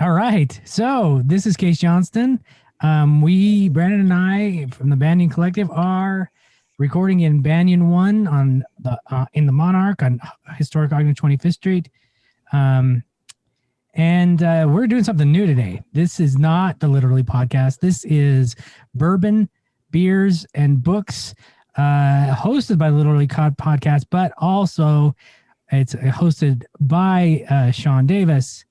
All right. So this is Kase Johnstun. Brandon and I from the Banyan Collective are recording in Banyan 1 on the in the Monarch on historic Ogden 25th Street. Um, and we're doing something new today. This is not the Literally podcast. This is Bourbon, Beers, and Books, hosted by Literally Podcast, but also it's hosted by Sean Davis,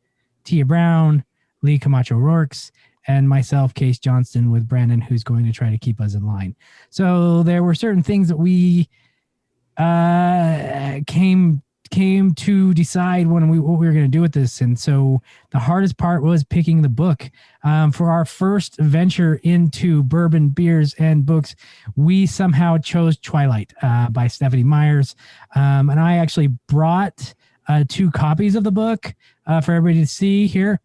Tia Brown, Leigh Camacho Rourks, and myself, Kase Johnstun, with Brandon, who's going to try to keep us in line. So there were certain things that we came to decide what we were going to do with this, and so the hardest part was picking the book. For our first venture into bourbon, beers, and books, we somehow chose Twilight by Stephanie Myers, and I actually brought 2 copies of the book for everybody to see here.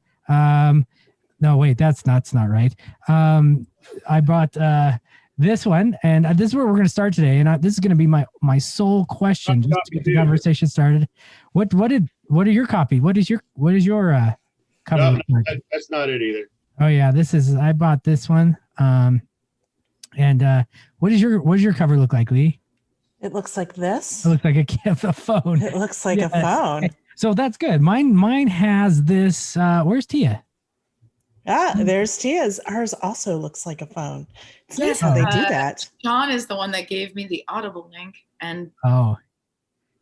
No, wait, that's not right. I brought this one, and this is where we're going to start today. And this is going to be my sole question, just to get the conversation started. What are your copy? What is your cover? No, that's not it either. Oh yeah, I bought this one. And what does your cover look like, Leigh? It looks like this. It looks like a phone. It looks like a phone. So that's good. Mine has this. Where's Tia? There's Tia's. Ours also looks like a phone. It's nice how they do that. Sean is the one that gave me the Audible link, and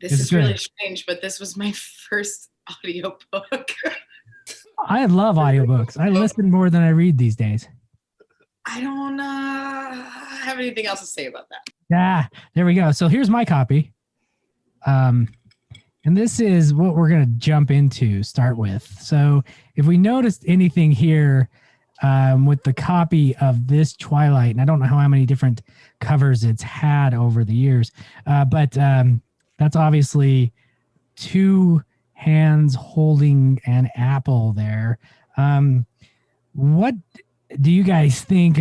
this is good. Really strange, but this was my first audiobook. I love audiobooks. I listen more than I read these days. I don't have anything else to say about that. Yeah, there we go. So here's my copy. And this is what we're going to jump into, start with. So if we noticed anything here with the copy of this Twilight, and I don't know how many different covers it's had over the years, but that's obviously 2 hands holding an apple there. What do you guys think?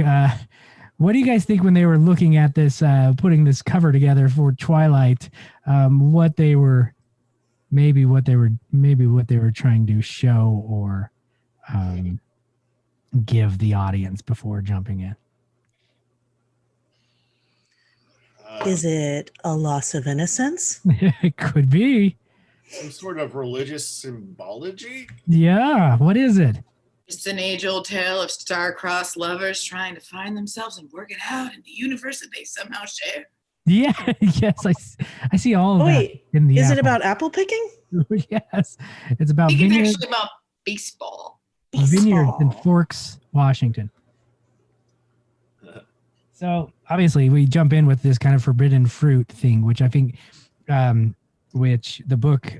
What do you guys think when they were looking at this, putting this cover together for Twilight? What they were trying to show or give the audience before jumping in? Is it a loss of innocence? It could be. Some sort of religious symbology? Yeah. What is it? It's an age-old tale of star-crossed lovers trying to find themselves and work it out in the universe that they somehow share. Yeah. Yes. I see all of that in the Is apple. it about apple picking? Yes. It's about It's actually about baseball. Vineyards in Forks, Washington. So obviously we jump in with this kind of forbidden fruit thing, which I think, which the book,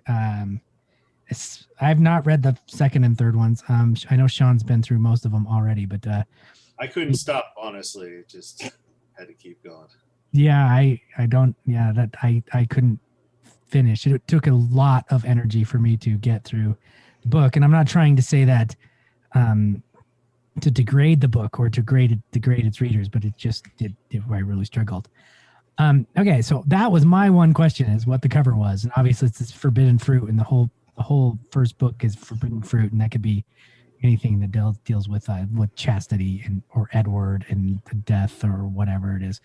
I've not read the second and third ones. I know Sean's been through most of them already, but I couldn't stop, honestly. It just had to keep going. Yeah, I couldn't finish. It took a lot of energy for me to get through the book. And I'm not trying to say that to degrade the book or to degrade its readers, but I really struggled. Okay, so that was my one question, is what the cover was. And obviously it's this forbidden fruit, and the whole first book is forbidden fruit, and that could be anything that deals with chastity or Edward and death or whatever it is.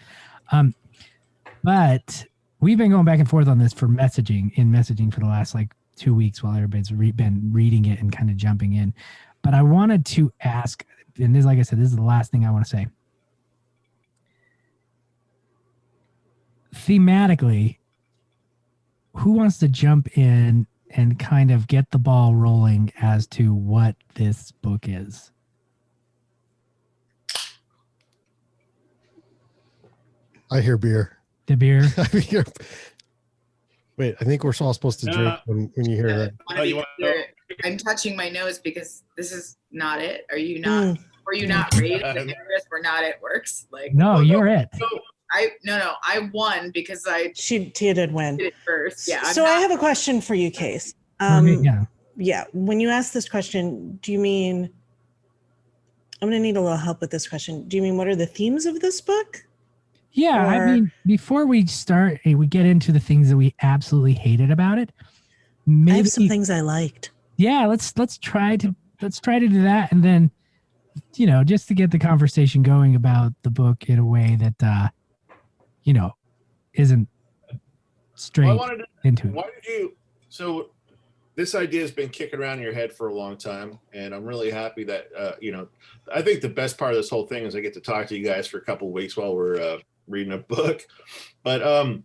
But we've been going back and forth on this for messaging for the last 2 weeks while everybody's been reading it and kind of jumping in. But I wanted to ask, and this, like I said, this is the last thing I want to say. Thematically, who wants to jump in and kind of get the ball rolling as to what this book is? I hear beer. The beer. Wait, I think we're all supposed to drink when you hear that. I'm touching my nose because this is not it. Are you not? Were you not raised in areas where not it works? No, you're it. I won because Tia did win. Did it first. Yeah. So I have a question for you, Kase. Yeah. When you ask this question, do you mean? I'm going to need a little help with this question. Do you mean what are the themes of this book? Yeah, I mean, before we start, we get into the things that we absolutely hated about it. I have some things I liked. Yeah, let's try to let's try to do that, and then just to get the conversation going about the book in a way that isn't straight into it. Why did you? So this idea has been kicking around in your head for a long time, and I'm really happy that I think the best part of this whole thing is I get to talk to you guys for a couple of weeks while we're reading a book. But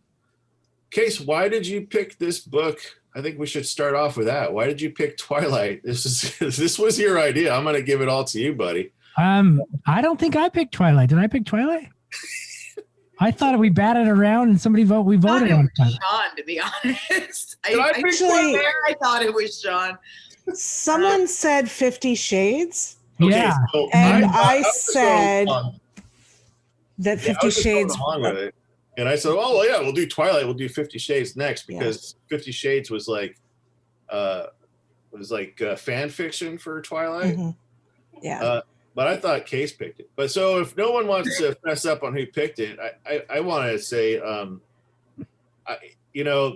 Kase, why did you pick this book? I think we should start off with that. Why did you pick Twilight? This was your idea. I'm going to give it all to you, buddy. I don't think I picked Twilight. Did I pick Twilight? I thought we batted around and we voted on Twilight. Sean, to be honest. I thought it was Sean. Someone said 50 Shades. Okay, Yeah. so And I said that 50 Shades. Along with it. And I said, oh, well, yeah, we'll do Twilight. We'll do 50 Shades next because 50 Shades was like fan fiction for Twilight. Mm-hmm. Yeah. But I thought Kase picked it. But so if no one wants to mess up on who picked it, I want to say,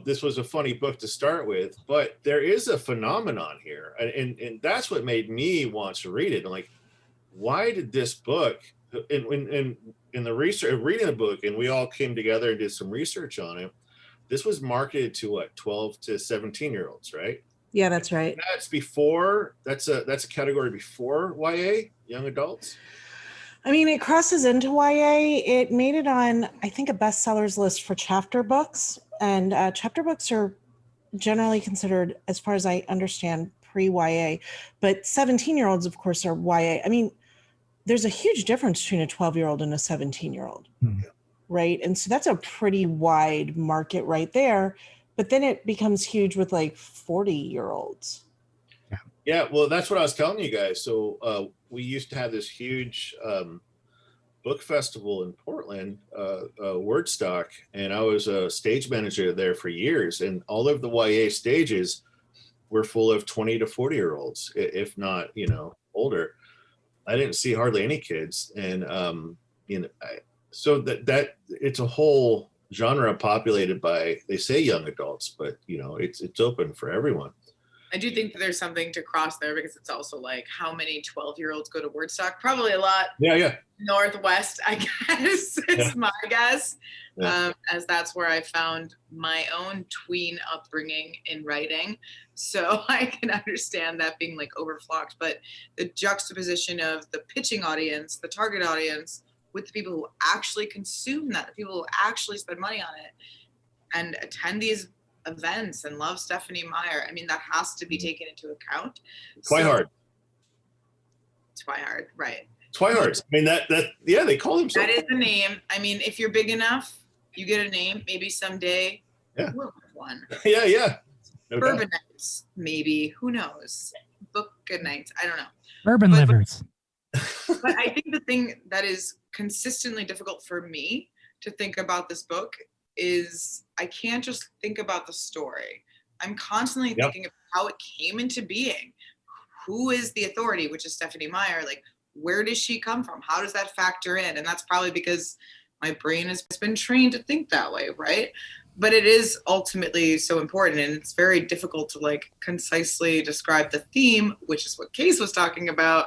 this was a funny book to start with, but there is a phenomenon here. And that's what made me want to read it. I'm like, why did this book, in the research, reading the book, and we all came together and did some research on it, this was marketed to what, 12 to 17-year-olds, right? Yeah, that's right. That's a category before YA, young adults. I mean, it crosses into YA. It made it on, I think, a bestsellers list for chapter books. And chapter books are generally considered, as far as I understand, pre-YA. But 17-year-olds, of course, are YA. I mean, there's a huge difference between a 12-year-old and a 17-year-old, right? And so that's a pretty wide market right there. But then it becomes huge with like 40-year-olds. Yeah, well, that's what I was telling you guys. So we used to have this huge book festival in Portland, Wordstock, and I was a stage manager there for years. And all of the YA stages were full of 20 to 40-year-olds, if not, older. I didn't see hardly any kids. And, so that it's a whole genre populated by, they say young adults, but it's open for everyone. I do think that there's something to cross there because it's also like how many 12-year-olds go to Wordstock? Probably a lot. Yeah. Northwest, I guess, is my guess, Yeah. As that's where I found my own tween upbringing in writing. So I can understand that being like overflocked, but the juxtaposition of the pitching audience, the target audience, with the people who actually consume that, the people who actually spend money on it and attend these events and love Stephanie Meyer. I mean, that has to be taken into account. Twihard, right. Twihards. I mean, yeah, they call themselves. That is the name. I mean, if you're big enough, you get a name. Maybe someday we'll have one. Yeah. No Bourbon doubt. nights, maybe. Who knows? Book good nights. I don't know. Bourbon livers. But I think the thing that is consistently difficult for me to think about this book is I can't just think about the story. I'm constantly thinking of how it came into being. Who is the authority, which is Stephanie Meyer? Like, where does she come from? How does that factor in? And that's probably because my brain has been trained to think that way, right? But it is ultimately so important, and it's very difficult to like concisely describe the theme, which is what Kase was talking about.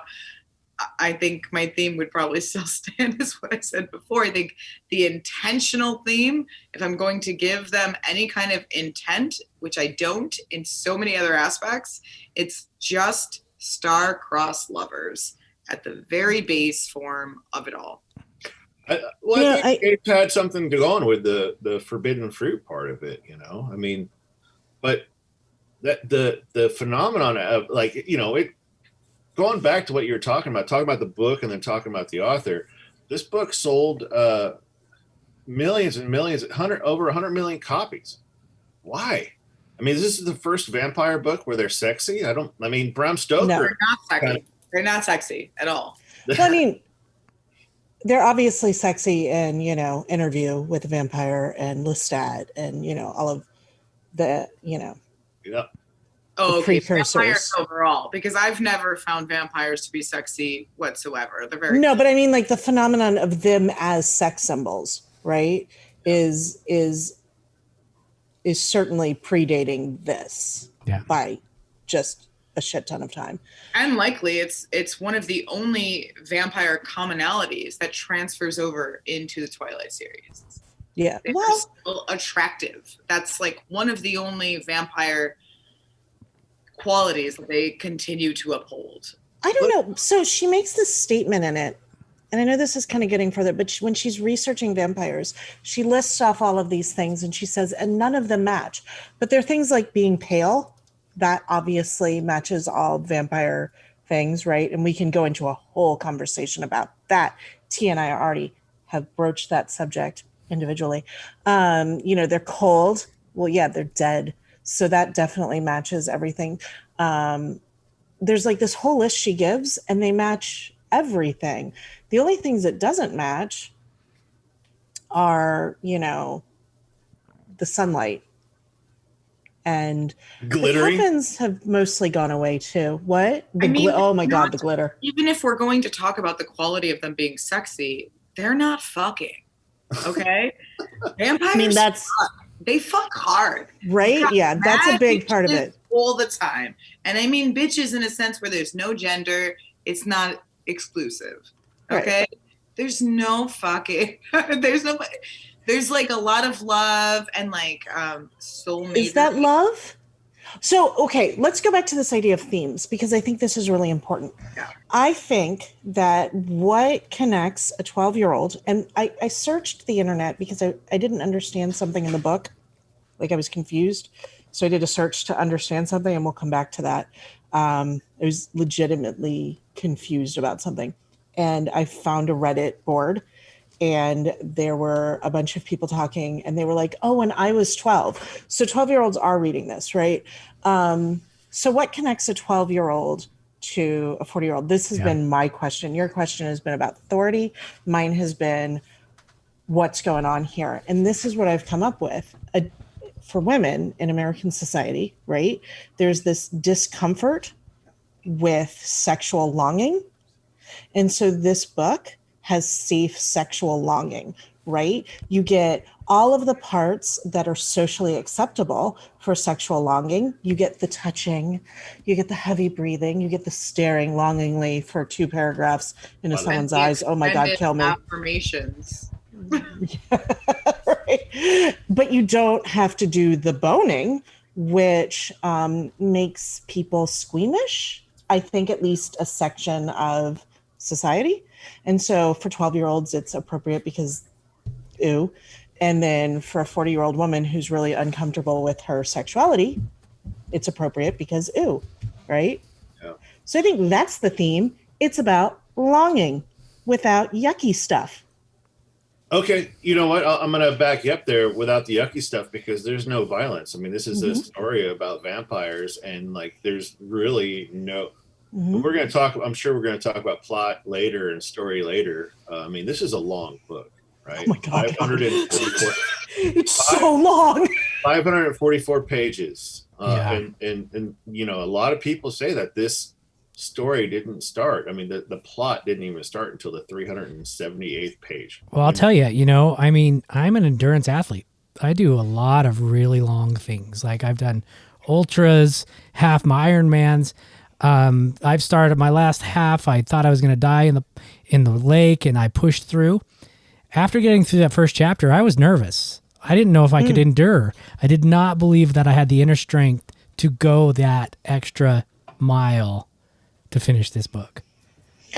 I think my theme would probably still stand as what I said before. I think the intentional theme, if I'm going to give them any kind of intent, which I don't in so many other aspects, it's just star-crossed lovers at the very base form of it all. I think it's had something to go on with the forbidden fruit part of it, I mean, but that the phenomenon of it, going back to what you were talking about the book and then talking about the author, this book sold millions and millions, over 100 million copies. Why? I mean, this is the first vampire book where they're sexy. Bram Stoker. No, they're not sexy. They're not sexy at all. Well, I mean, they're obviously sexy in, Interview with a Vampire and Lestat and, all of the, Yeah. Oh, okay. Precursors. Vampires overall, because I've never found vampires to be sexy whatsoever. They're very but I mean, like the phenomenon of them as sex symbols, right, is certainly predating this by just a shit ton of time. And likely it's one of the only vampire commonalities that transfers over into the Twilight series. Yeah. They're still attractive. That's like one of the only vampire qualities that they continue to uphold. I don't know. So she makes this statement in it, and I know this is kind of getting further, but when she's researching vampires, she lists off all of these things and she says, and none of them match. But there are things like being pale. That obviously matches all vampire things, right? And we can go into a whole conversation about that. T and I already have broached that subject individually. They're cold. Well, yeah, they're dead. So that definitely matches everything. There's like this whole list she gives, and they match everything. The only things it doesn't match are, the sunlight. And glittery. The coffins have mostly gone away too. What? Oh my God, the glitter. Even if we're going to talk about the quality of them being sexy, they're not fucking. Okay? Vampires, they fuck hard. Right? Yeah, that's a big part of it. All the time. And I mean bitches in a sense where there's no gender. It's not exclusive. Okay? Right. There's no fucking, there's like a lot of love and like soulmate. Is that love? So, okay, let's go back to this idea of themes, because I think this is really important. Yeah. I think that what connects a 12-year-old, and I searched the internet because I didn't understand something in the book. Like I was confused. So I did a search to understand something, and we'll come back to that. I was legitimately confused about something. And I found a Reddit board, and there were a bunch of people talking, and they were like, oh, when I was 12. So 12-year-olds are reading this, right? So what connects a 12-year-old to a 40-year-old? This has been my question. Your question has been about authority. Mine has been what's going on here. And this is what I've come up with. For women in American society, right? There's this discomfort with sexual longing. And so this book has safe sexual longing, right? You get all of the parts that are socially acceptable for sexual longing. You get the touching, you get the heavy breathing, you get the staring longingly for 2 paragraphs into someone's eyes. Oh my God, kill me. Affirmations. Right. But you don't have to do the boning, which makes people squeamish. I think at least a section of society. And so for 12-year-olds, it's appropriate because ew. And then for a 40-year-old woman who's really uncomfortable with her sexuality, it's appropriate because ew, right? Yeah. So I think that's the theme. It's about longing without yucky stuff. Okay, you know what? I'm going to back you up there without the yucky stuff, because there's no violence. I mean, this is a story about vampires, and like there's really no... We're going to talk, I'm sure we're going to talk about plot later and story later. I mean, this is a long book, right? Oh my God. 544. It's so long. 544 pages. And a lot of people say that this story didn't start. I mean, the plot didn't even start until the 378th page. Well, I'll tell you, I'm an endurance athlete. I do a lot of really long things. Like I've done ultras, half my Ironmans. I've started my last half. I thought I was going to die in the lake, and I pushed through. After getting through that first chapter, I was nervous. I didn't know if I could endure. I did not believe that I had the inner strength to go that extra mile to finish this book.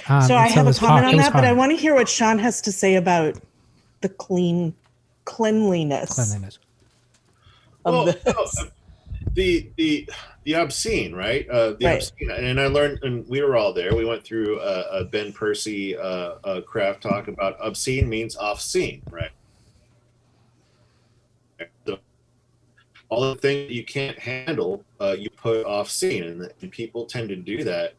So I have a comment on that, but I want to hear what Sean has to say about the cleanliness. The obscene, right? Obscene, and I learned, and we were all there. We went through a Ben Percy craft talk about obscene means off scene, right? So all the things you can't handle, you put off scene, and people tend to do that.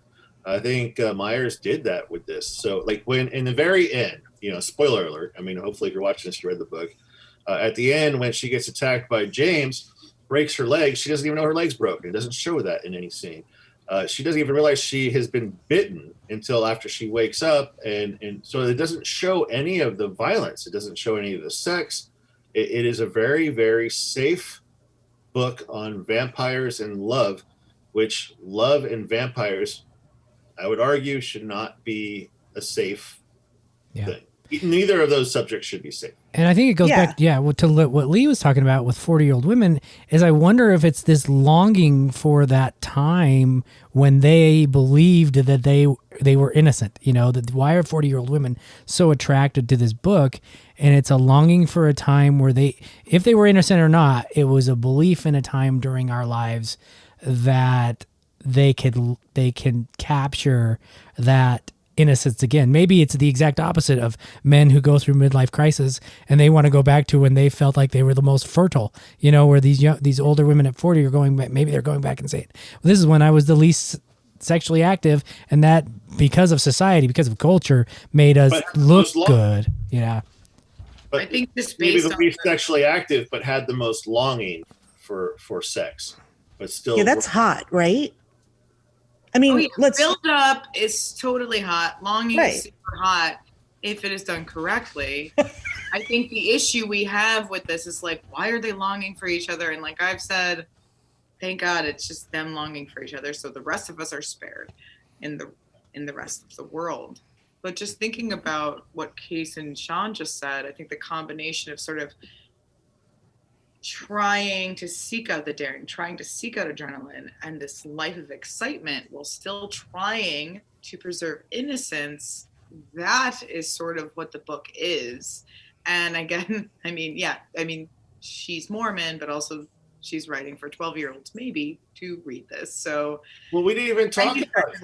I think Myers did that with this. So, like when in the very end, spoiler alert. I mean, hopefully, if you're watching this, you read the book. At the end, when she gets attacked by James, breaks her leg, she doesn't even know her leg's broken. It doesn't show that in any scene. She doesn't even realize she has been bitten until after she wakes up, and so it doesn't show any of the violence. It doesn't show any of the sex. It is a very, very safe book on vampires and love, which love and vampires, I would argue, should not be a safe thing. Neither of those subjects should be safe. And I think it goes back, to what Leigh was talking about with 40-year-old women, is I wonder if it's this longing for that time when they believed that they were innocent. That why are 40-year-old women so attracted to this book? And it's a longing for a time where if they were innocent or not, it was a belief in a time during our lives that they can capture that innocence again. Maybe it's the exact opposite of men who go through midlife crisis and they want to go back to when they felt like they were the most fertile, where these older women at 40 are going back, maybe they're going back and saying, well, this is when I was the least sexually active, and that because of society, because of culture, made us look good. Yeah. But I think this maybe based the on least sexually active, but had the most longing for sex, but still. Yeah, that's hot, right? I mean, build up is totally hot. Longing is super hot if it is done correctly. I think the issue we have with this is like, why are they longing for each other? And like I've said, thank God it's just them longing for each other, so the rest of us are spared in the rest of the world. But just thinking about what Kase and Sean just said, I think the combination of sort of trying to seek out the daring, trying to seek out adrenaline and this life of excitement while still trying to preserve innocence, that is sort of what the book is. And again, I mean, she's Mormon, but also she's writing for 12-year-olds maybe to read this. So, well, we didn't even talk about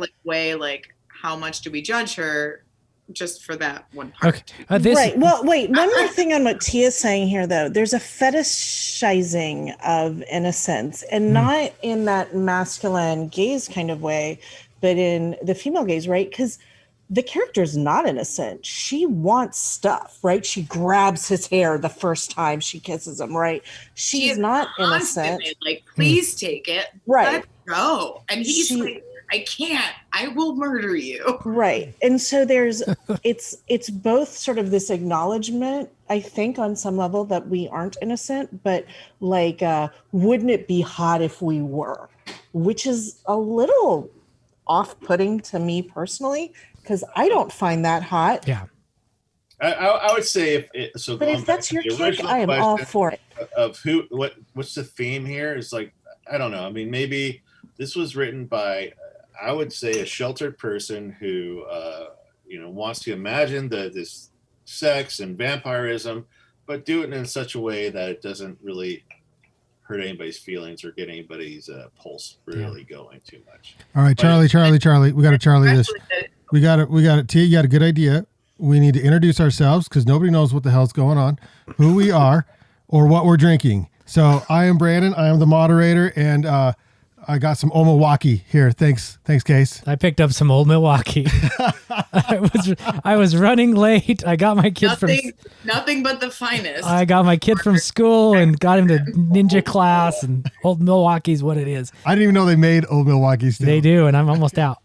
how much do we judge her just for that one part. Okay. Right. Well, wait, one more thing on what Tia's saying here, though. There's a fetishizing of innocence, and not in that masculine gaze kind of way, but in the female gaze, right? Because the character's not innocent. She wants stuff, right? She grabs his hair the first time she kisses him, right? She's not innocent. Like, please take it. Right. Let's go. And he's like, I can't. I will murder you. Right. And so there's it's both sort of this acknowledgement, I think, on some level that we aren't innocent, but like wouldn't it be hot if we were? Which is a little off-putting to me personally, because I don't find that hot. Yeah. I would say but if that's your kick, I am all for it. Of what's the theme here is like, I don't know. I mean, maybe this was written by, I would say, a sheltered person who, wants to imagine this sex and vampirism, but do it in such a way that it doesn't really hurt anybody's feelings or get anybody's pulse really going too much. All right, Charlie. We got to Charlie this. We got it. Tia, you got a good idea. We need to introduce ourselves because nobody knows what the hell's going on, who we are, or what we're drinking. So I am Brandon. I am the moderator, and I got some old Milwaukee here. Thanks, Kase. I picked up some old Milwaukee. I was running late. I got my kid nothing but the finest. I got my kid from school and got him to ninja class, and old Milwaukee's what it is. I didn't even know they made old Milwaukee still. They do, and I'm almost out.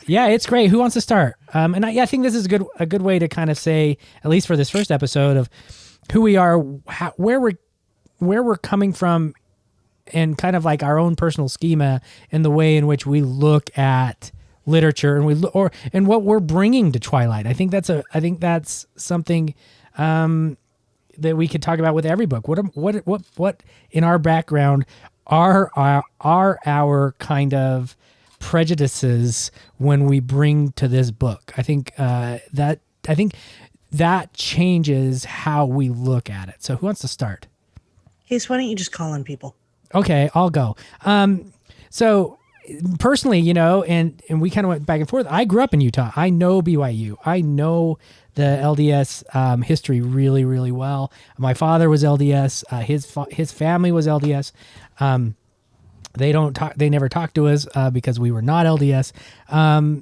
Yeah, it's great. Who wants to start? And I think this is a good way to kind of say, at least for this first episode, of who we are, where we're coming from, and kind of like our own personal schema and the way in which we look at literature and what we're bringing to Twilight. I think that's something that we could talk about with every book. What in our background are our kind of prejudices when we bring to this book? I think that changes how we look at it. So who wants to start? Case, why don't you just call on people? Okay, I'll go. So personally, and we kind of went back and forth. I grew up in Utah. I know BYU. I know the LDS history really, really well. My father was LDS. His family was LDS. They never talked to us because we were not LDS.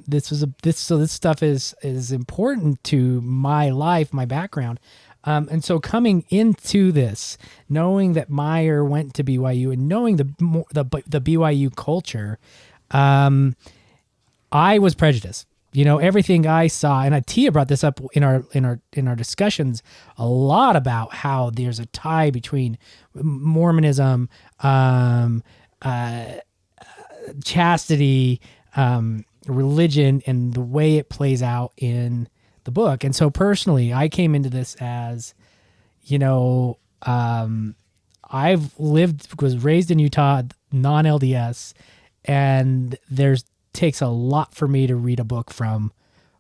This stuff is important to my life, my background. And so coming into this, knowing that Meyer went to BYU and knowing the BYU culture, I was prejudiced. Everything I saw, and Tia brought this up in our discussions a lot about how there's a tie between Mormonism, chastity, religion, and the way it plays out in the book. And so personally, I came into this as, I've was raised in Utah, non-LDS, and takes a lot for me to read a book from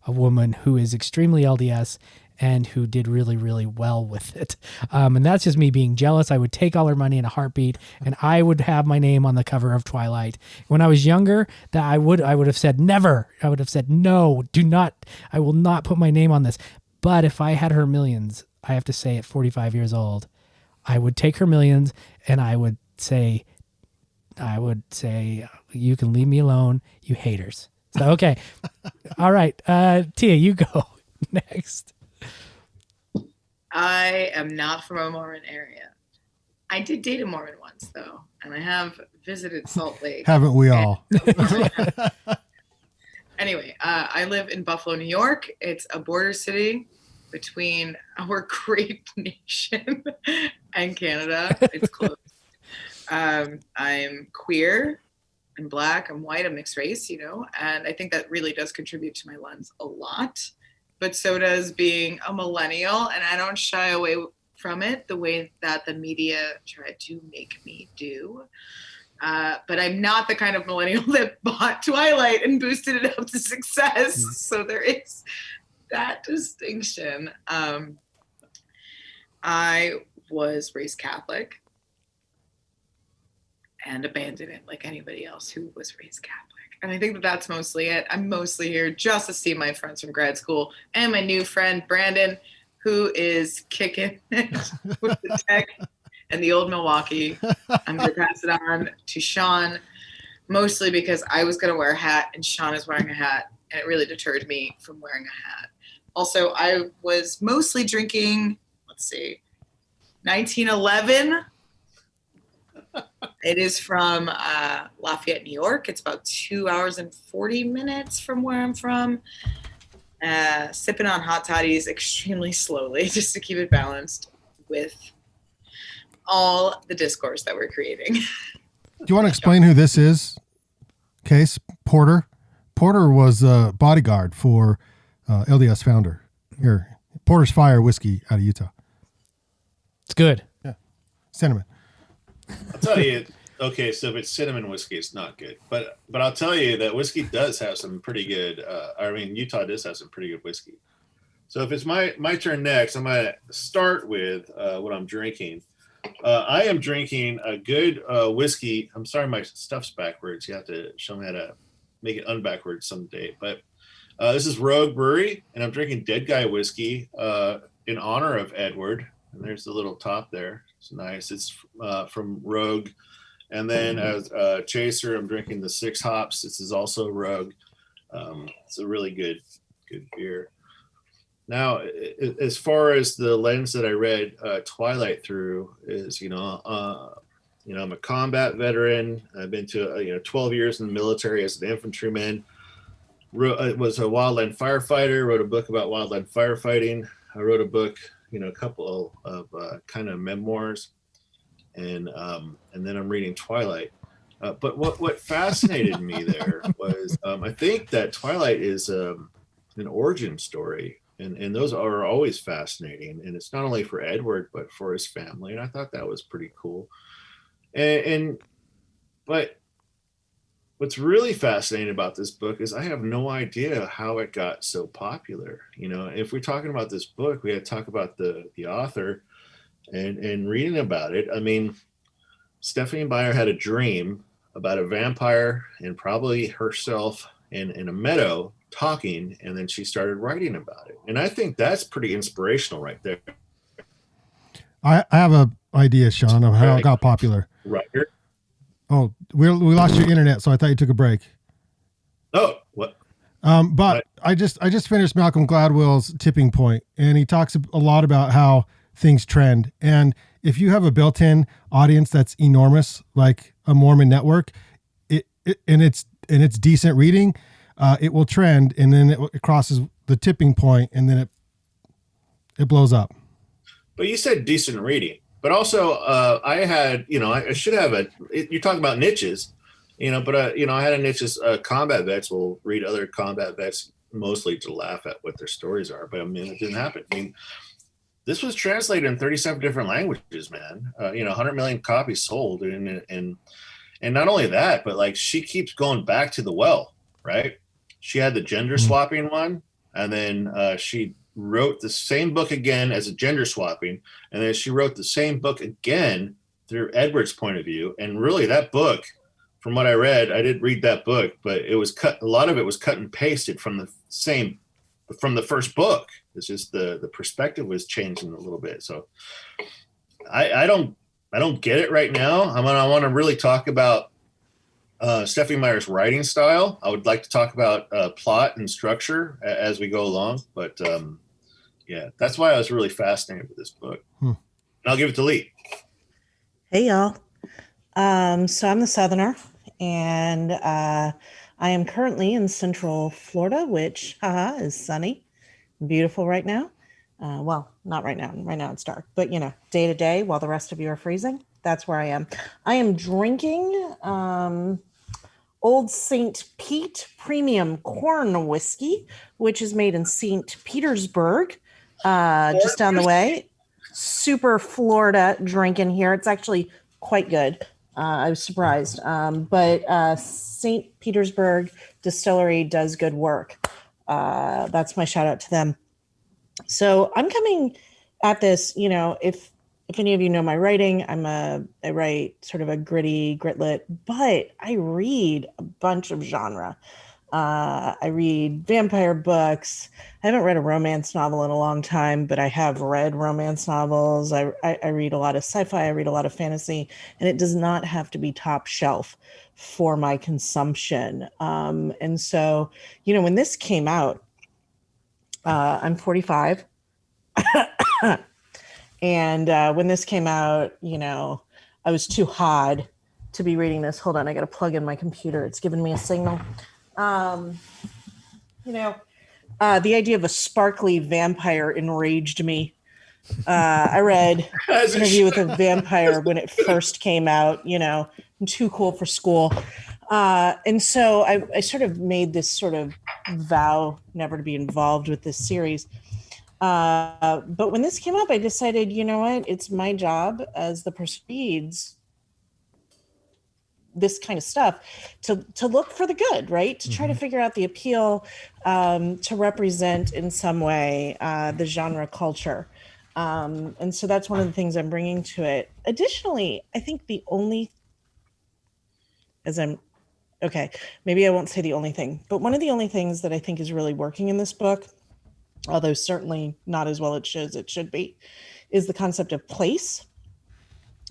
a woman who is extremely LDS and who did really, really well with it. And that's just me being jealous. I would take all her money in a heartbeat, and I would have my name on the cover of Twilight. When I was younger, that I would have said never. I would have said, no, do not. I will not put my name on this. But if I had her millions, I have to say at 45 years old, I would take her millions, and I would say, you can leave me alone, you haters. So, okay. All right. Tia, you go next. I am not from a Mormon area. I did date a Mormon once, though, and I have visited Salt Lake. Haven't we all? Anyway, I live in Buffalo, New York. It's a border city between our great nation and Canada. It's close. I'm queer. I'm Black. I'm white. I'm mixed race, and I think that really does contribute to my lens a lot. But so does being a millennial, and I don't shy away from it the way that the media tried to make me do. But I'm not the kind of millennial that bought Twilight and boosted it up to success. So there is that distinction. I was raised Catholic and abandoned it like anybody else who was raised Catholic. And I think that that's mostly it. I'm mostly here just to see my friends from grad school and my new friend, Brandon, who is kicking it with the tech and the old Milwaukee. I'm going to pass it on to Sean, mostly because I was going to wear a hat and Sean is wearing a hat, and it really deterred me from wearing a hat. Also, I was mostly drinking, 1911. It is from Lafayette, New York. It's about 2 hours and 40 minutes from where I'm from. Sipping on hot toddies extremely slowly just to keep it balanced with all the discourse that we're creating. Do you want to explain who this is? Kase Porter. Porter was a bodyguard for LDS founder. Here, Porter's Fire whiskey out of Utah. It's good. Yeah, cinnamon. I'll tell you. Okay, so if it's cinnamon whiskey, it's not good. But I'll tell you that whiskey does have some pretty good. Utah does have some pretty good whiskey. So if it's my turn next, I'm gonna start with what I'm drinking. I am drinking a good whiskey. I'm sorry, my stuff's backwards. You have to show me how to make it unbackwards someday. But this is Rogue Brewery, and I'm drinking Dead Guy whiskey in honor of Edward. And there's the little top there. It's nice. It's from Rogue. And then as a chaser, I'm drinking the 6 hops. This is also Rogue. It's a really good beer. Now, as far as the lens that I read Twilight through is, I'm a combat veteran. I've been to 12 years in the military as an infantryman. Was a wildland firefighter. Wrote a book about wildland firefighting. I wrote a book, a couple of kind of memoirs, and then I'm reading Twilight. But what fascinated me there was I think that Twilight is an origin story. And those are always fascinating. And it's not only for Edward, but for his family. And I thought that was pretty cool. But what's really fascinating about this book is I have no idea how it got so popular. If we're talking about this book, we had to talk about the author and reading about it. I mean, Stephanie Meyer had a dream about a vampire and probably herself in a meadow talking, and then she started writing about it. And I think that's pretty inspirational right there. I have an idea, Sean, of how it got popular. Right here. Oh, we lost your internet, so I thought you took a break. Oh, what? But I just finished Malcolm Gladwell's Tipping Point, and he talks a lot about how things trend. And if you have a built-in audience that's enormous, like a Mormon network, and it's decent reading, it will trend, and then it crosses the tipping point, and then it blows up. But you said decent reading. But also, I had, I should have you're talking about niches, but, I had a niche as combat vets will read other combat vets mostly to laugh at what their stories are. But I mean, it didn't happen. I mean, this was translated in 37 different languages, man. 100 million copies sold. And not only that, but like she keeps going back to the well, right? She had the gender swapping one. And then she wrote the same book again as a gender swapping. And then she wrote the same book again through Edward's point of view. And really that book, from what I read, I didn't read that book, but it was a lot of it was cut and pasted from the first book. It's just the perspective was changing a little bit. So I don't get it right now. I want to really talk about Stephanie Meyer's writing style. I would like to talk about plot and structure as we go along, but yeah, that's why I was really fascinated with this book. And I'll give it to Leigh. Hey, y'all. So I'm the Southerner, and I am currently in Central Florida, which is sunny, beautiful right now. Well, not right now. Right now it's dark, but day to day while the rest of you are freezing, that's where I am. I am drinking Old St. Pete Premium Corn Whiskey, which is made in St. Petersburg, just down the way. Super Florida drink in here. It's actually quite good. I was surprised. But St. Petersburg Distillery does good work. That's my shout out to them. So I'm coming at this, if any of you know my writing, I write sort of a gritty gritlit, but I read a bunch of genre. I read vampire books. I haven't read a romance novel in a long time, but I have read romance novels. I read a lot of sci-fi. I read a lot of fantasy, and it does not have to be top shelf for my consumption. And so, when this came out, I'm 45. And when this came out, I was too hot to be reading this. Hold on, I got to plug in my computer. It's giving me a signal. The idea of a sparkly vampire enraged me. I read Interview with a Vampire when it first came out, I'm too cool for school. And so I sort of made this sort of vow never to be involved with this series. But when this came up, I decided, you know what? It's my job as the person who reads this kind of stuff to look for the good, right? To try to figure out the appeal, to represent in some way the genre culture. And so that's one of the things I'm bringing to it. Additionally, I think maybe I won't say the only thing, but one of the only things that I think is really working in this book, although certainly not as well as it should be, is the concept of place.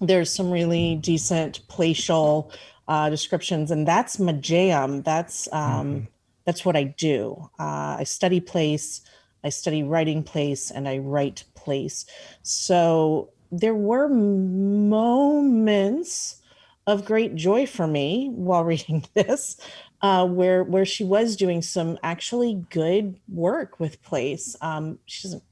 There's some really decent placial descriptions, and that's my jam. That's what I do. I study place, I study writing place, and I write place. So there were moments of great joy for me while reading this, where she was doing some actually good work with place. She doesn't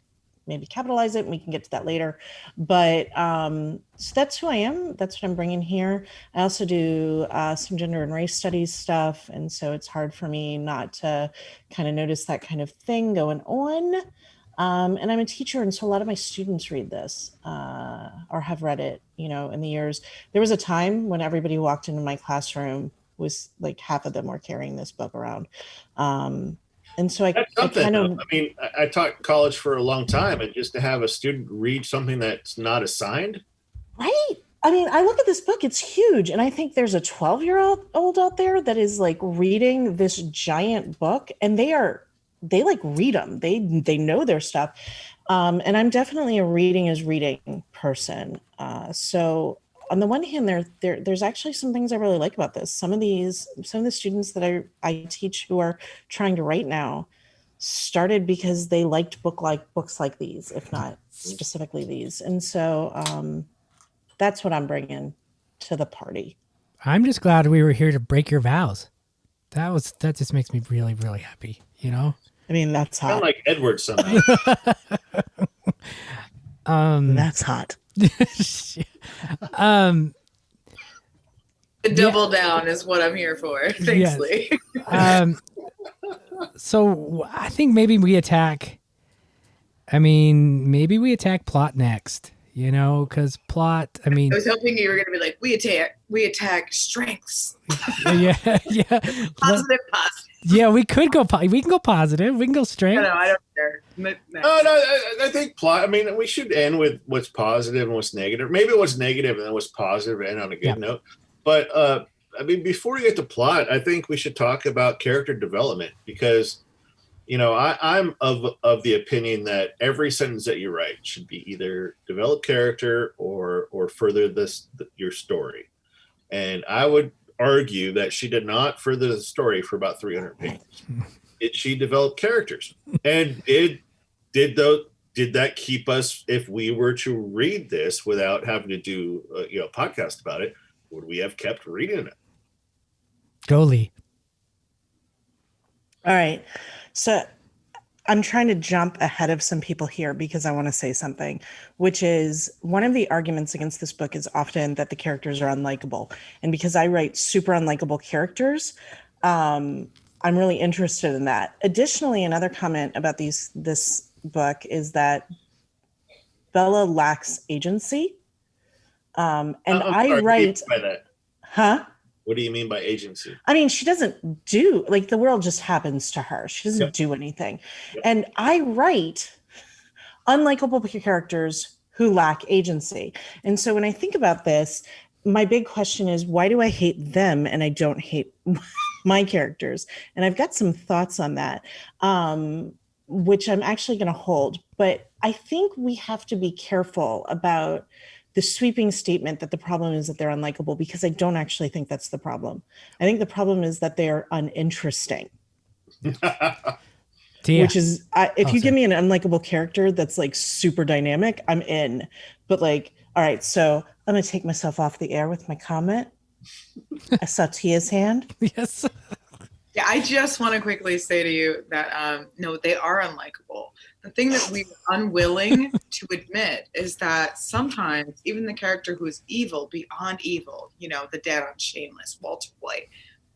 maybe capitalize it, and we can get to that later. But so that's who I am. That's what I'm bringing here. I also do some gender and race studies stuff. And so it's hard for me not to kind of notice that kind of thing going on. And I'm a teacher, and so a lot of my students read this or have read it, in the years. There was a time when everybody who walked into my classroom was like half of them were carrying this book around. And so I taught college for a long time, and just to have a student read something that's not assigned. Right. I mean, I look at this book, it's huge. And I think there's a 12-year-old out there that is like reading this giant book, and they like read them. They know their stuff. And I'm definitely a reading is reading person. So on the one hand, there's actually some things I really like about this. Some of the students that I teach who are trying to write now started because they liked books like these, if not specifically these. And so that's what I'm bringing to the party. I'm just glad we were here to break your vows. That just makes me really, really happy. I mean, that's hot. Sound like Edward somehow. That's hot. um, The double down is what I'm here for. Thanks, Yes. Leigh. So I think maybe we attack. I mean, maybe we attack plot next. You know, because plot. I mean, I was hoping you were going to be like, we attack strengths. yeah. Positive. Yeah, we could go. We can go positive. We can go strength. No, I don't care. No, I think plot. I mean, we should end with what's positive and what's negative. Maybe what's negative and then what's positive, and on a good note. But I mean, before we get to plot, I think we should talk about character development because, you know, I'm of the opinion that every sentence that you write should be either develop character or further your story. And I would argue that she did not further the story for about 300 pages. She developed characters, and did that keep us, if we were to read this without having to do a podcast about it, would we have kept reading it? Go, Leigh. All right. So I'm trying to jump ahead of some people here because I want to say something, which is one of the arguments against this book is often that the characters are unlikable. And because I write super unlikable characters, I'm really interested in that. Additionally, another comment about this book is that Bella lacks agency. And I write by that. Huh? What do you mean by agency? I mean, she doesn't do, like, the world just happens to her. She doesn't do anything. And I write unlikable characters who lack agency. And so when I think about this, my big question is, why do I hate them and I don't hate my characters? And I've got some thoughts on that, which I'm actually going to hold. But I think we have to be careful about the sweeping statement that the problem is that they're unlikable, because I don't actually think that's the problem. I think the problem is that they're uninteresting. Which is, if you give me an unlikable character that's like super dynamic, I'm in. But like, all right, so I'm going to take myself off the air with my comment. I saw Tia's hand. Yes. Yeah, I just want to quickly say to you that no, they are unlikable. The thing that we're unwilling to admit is that sometimes even the character who is evil, beyond evil, you know, the dad on Shameless, Walter White,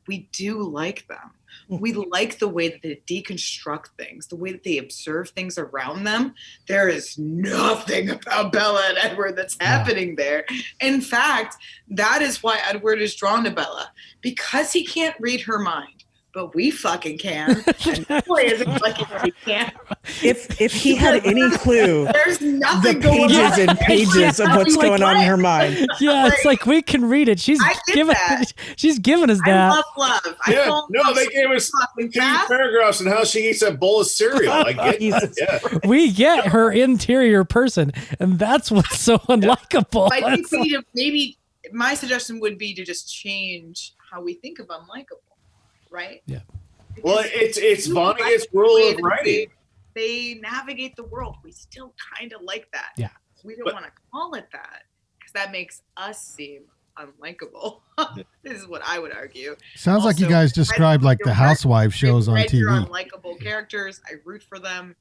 we do like them. We like the way that they deconstruct things, the way that they observe things around them. There is nothing about Bella and Edward that's happening there. In fact, that is why Edward is drawn to Bella, because he can't read her mind. But we fucking can. And boy, isn't fucking we can. If he had any clue, there's nothing the pages and pages of what's going on in her mind. Yeah, it's like we can read it. She's given us that. I love. They gave us 2 paragraphs on how she eats a bowl of cereal. I get that. Yeah. We get her interior person, and that's what's so unlikable. I think we need to, maybe my suggestion would be to just change how we think of unlikable. Right? Yeah. Because well, it's Vonnegut's rule of writing. They navigate the world. We still kind of like that. Yeah. We don't want to call it that because that makes us seem unlikable. This is what I would argue. Sounds like you guys described like the housewife shows on TV. Unlikable characters. I root for them,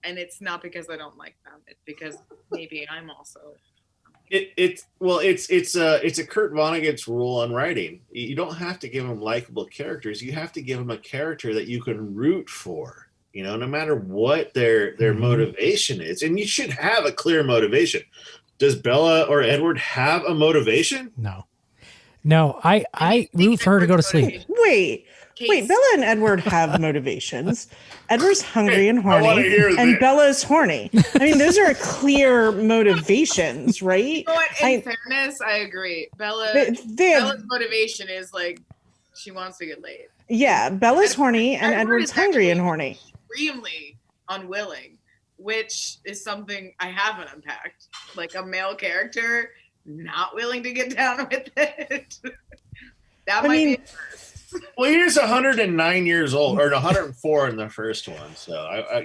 and it's not because I don't like them. It's because maybe I'm also. It's a Kurt Vonnegut's rule on writing. You don't have to give them likable characters. You have to give them a character that you can root for. You know, no matter what their motivation is, and you should have a clear motivation. Does Bella or Edward have a motivation? No. I root for her to go to sleep. Wait, Bella and Edward have motivations. Edward's hungry and horny, and Bella's horny. I mean, those are clear motivations, right? You know what? In fairness, I agree. Bella's motivation is like she wants to get laid. Yeah, Bella's horny, and Edward's hungry and horny. Extremely unwilling, which is something I haven't unpacked. Like a male character not willing to get down with it. That might be it first. Well, he was 109 years old, or 104 in the first one. So I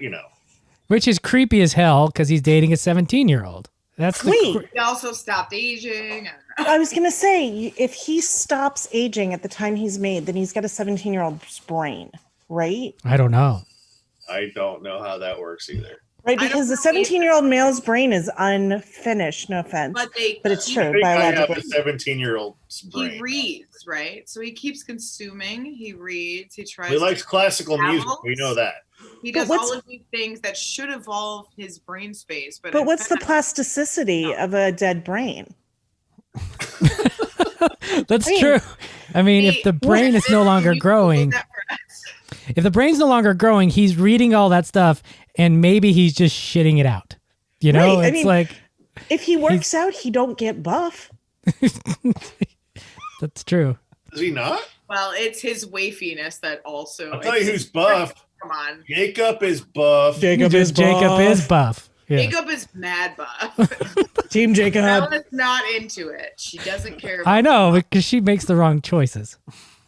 which is creepy as hell because he's dating a 17-year-old. That's he also stopped aging. I was gonna say, if he stops aging at the time he's made, then he's got a 17-year-old's brain, right? I don't know. I don't know how that works either. Right, because the 17-year-old male's brain is unfinished, no offense. But it's true, I have biologically. a 17-year-old's brain. He reads, right? So he keeps consuming, he reads, he tries He likes to classical music. We know that. He does all of these things that should evolve his brain space. But what's the plasticity of a dead brain? That's true. I mean, if the brain is no longer growing, if the brain's no longer growing, he's reading all that stuff and maybe he's just shitting it out. You know, right. it's like if he works out, he don't get buff. That's true. Does he not? Well, it's his wafiness that also. I'll tell you who's buff. Come on. Jacob is buff. Jacob is buff. Yeah. Jacob is mad buff. Team Jacob. Bella's not into it. She doesn't care. I know, because she makes the wrong choices.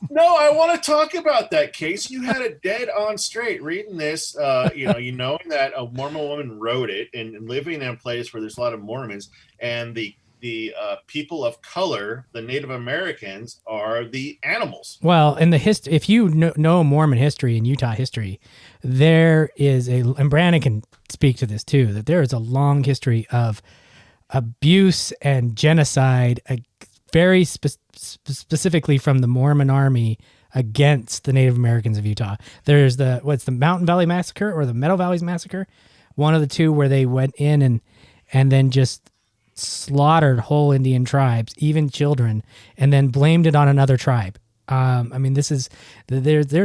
No, I want to talk about that case. You had it dead on straight reading this, knowing that a Mormon woman wrote it and living in a place where there's a lot of Mormons, and the people of color, the Native Americans, are the animals. Well, in the history, if you know Mormon history and Utah history, there is and Brandon can speak to this too, that there is a long history of abuse and genocide, very specifically from the Mormon army against the Native Americans of Utah. There's the Mountain Valley Massacre or the Meadow Valleys Massacre, one of the two, where they went in and then just slaughtered whole Indian tribes, even children, and then blamed it on another tribe. I mean, there's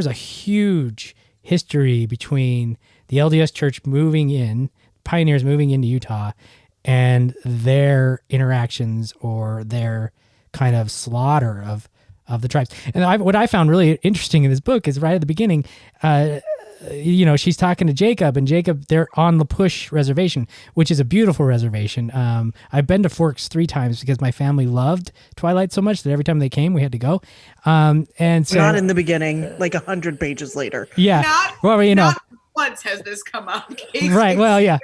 a huge history between the LDS Church pioneers moving into Utah, and their interactions or their kind of slaughter of the tribes. And what I found really interesting in this book is right at the beginning, she's talking to Jacob, and Jacob, they're on the Push Reservation, which is a beautiful reservation. I've been to Forks 3 times because my family loved Twilight so much that every time they came, we had to go. And so not in the beginning, like 100 pages later. Yeah. Not once has this come up. Right. Well, yeah.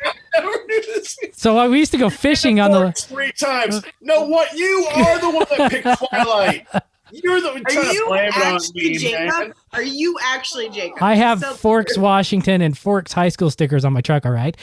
So we used to go fishing on the 3 times. No, what you are the one that picked Twilight. You're the one trying to blame it on me, Jacob? man. Are you actually Jacob? I have Forks, Washington, and Forks High School stickers on my truck. All right.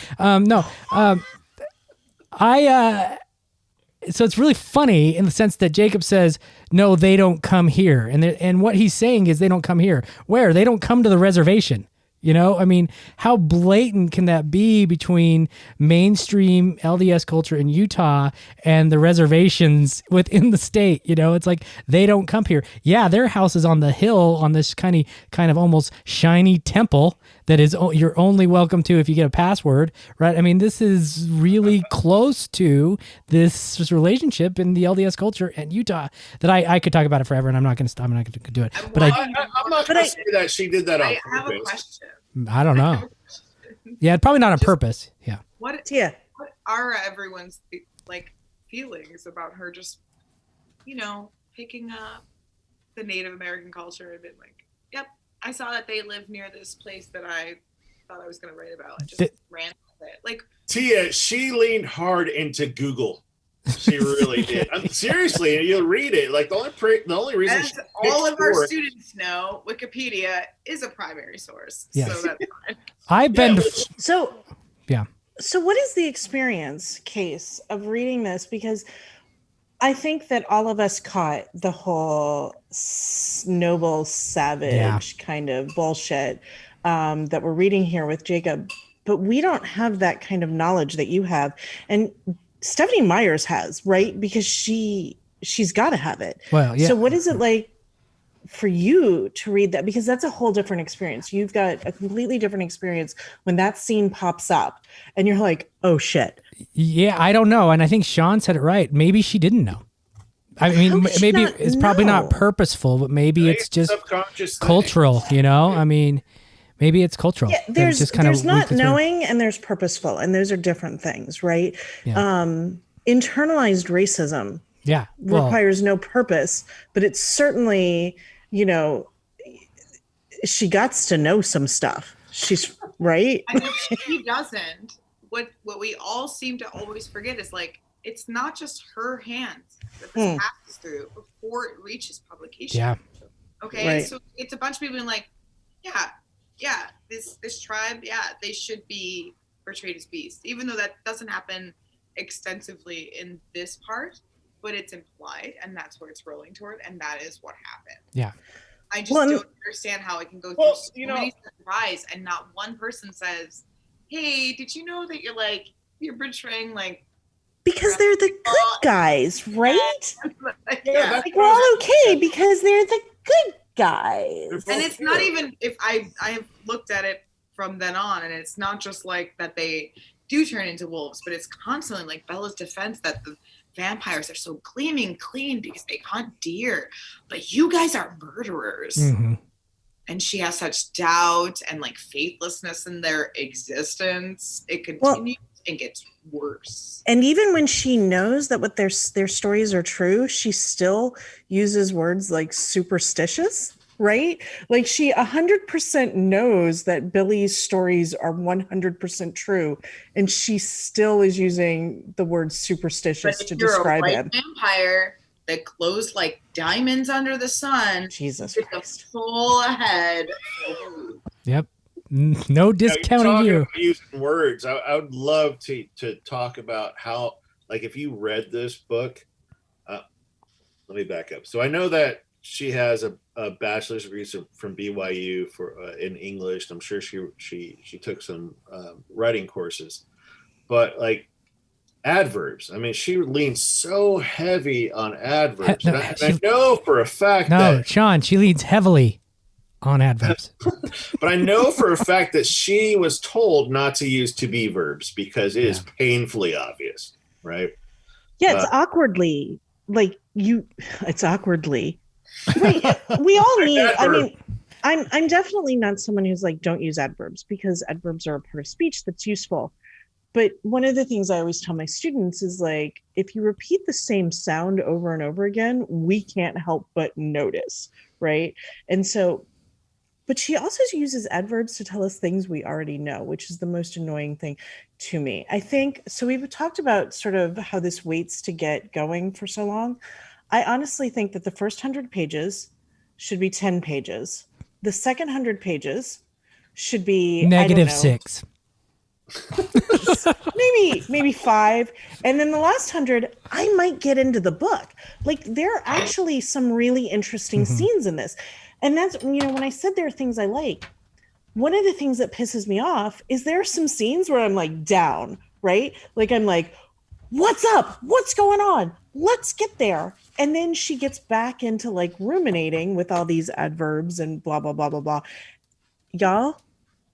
So it's really funny in the sense that Jacob says, no, they don't come here. And what he's saying is they don't come here. Where? They don't come to the reservation. You know, I mean, how blatant can that be between mainstream LDS culture in Utah and the reservations within the state? You know, it's like they don't come here. Yeah, their house is on the hill on this kind of almost shiny temple that is you're only welcome to if you get a password, right? I mean, this is really close to this relationship in the LDS culture and Utah that I could talk about it forever, and I'm not going to do it. But I'm not going to say that she did that on purpose. I have a question. I don't know. Yeah, probably not on purpose. Yeah. What are everyone's feelings about her just, picking up the Native American culture and being like, yep, I saw that they live near this place that I thought I was going to write about. I just ran with it. Like, Tia, she leaned hard into Google. She really did. Seriously, you'll read it. Like the only reason, as all of our students know, Wikipedia is a primary source. Yes. So that's fine. I've been So what is the experience, Case, of reading this? Because I think that all of us caught the whole noble savage kind of bullshit that we're reading here with Jacob, but we don't have that kind of knowledge that you have. And Stephanie Myers has, right? Because she's got to have it. Well, yeah. So what is it like for you to read that? Because that's a whole different experience. You've got a completely different experience when that scene pops up and you're like, oh shit. Yeah, I don't know. And I think Sean said it right. Maybe she didn't know. I mean, maybe it's probably not purposeful, but maybe it's just cultural, I mean, maybe it's cultural. Yeah, there's not knowing and there's purposeful, and those are different things, right? Yeah. Internalized racism requires no purpose, but it's certainly, she gets to know some stuff. She's right. And if she doesn't, what we all seem to always forget is it's not just her hands that this passes through before it reaches publication. Yeah. Okay. Right. So it's a bunch of people being like, this tribe, they should be portrayed as beasts, even though that doesn't happen extensively in this part, but it's implied, and that's where it's rolling toward, and that is what happened. Yeah. I just don't understand how it can go through so many surprises and not one person says, hey, did you know that you're portraying because they're the good guys, right? Yeah. Like, we're all okay because they're the good guys. And it's not even, if I have looked at it from then on, and it's not just like that they do turn into wolves, but it's constantly like Bella's defense that the vampires are so gleaming clean because they hunt deer, but you guys are murderers. Mm-hmm. And she has such doubt and like faithlessness in their existence. It continues and gets worse. And even when she knows that what their stories are true, she still uses words like superstitious, right? Like she 100% knows that Billy's stories are 100% true, and she still is using the word superstitious to describe him. Vampire that glows like diamonds under the sun. Jesus Christ. Full ahead. Yep. No discounting you. Using words. I would love to talk about how, like, if you read this book, let me back up. So I know that she has a bachelor's degree from BYU in English. I'm sure she took some writing courses, but like adverbs. I mean, she leans so heavy on adverbs. I know for a fact that Sean, she leans heavily on adverbs. But I know for a fact that she was told not to use to be verbs because it is painfully obvious, right? Yeah, it's awkwardly like you. It's awkwardly. Right. We all need. I mean, I'm definitely not someone who's like, don't use adverbs, because adverbs are a part of speech that's useful. But one of the things I always tell my students is like, if you repeat the same sound over and over again, we can't help but notice, right? And so, but she also uses adverbs to tell us things we already know, which is the most annoying thing to me. I think, so we've talked about sort of how this waits to get going for so long. I honestly think that the first 100 pages should be 10 pages. The second 100 pages should be -6. maybe 5, and then the last 100 I might get into the book. Like, there are actually some really interesting scenes in this, and that's, when I said there are things I like, one of the things that pisses me off is there are some scenes where I'm like down, right? Like I'm like, what's up, what's going on, let's get there. And then she gets back into like ruminating with all these adverbs and blah blah blah blah blah. Y'all,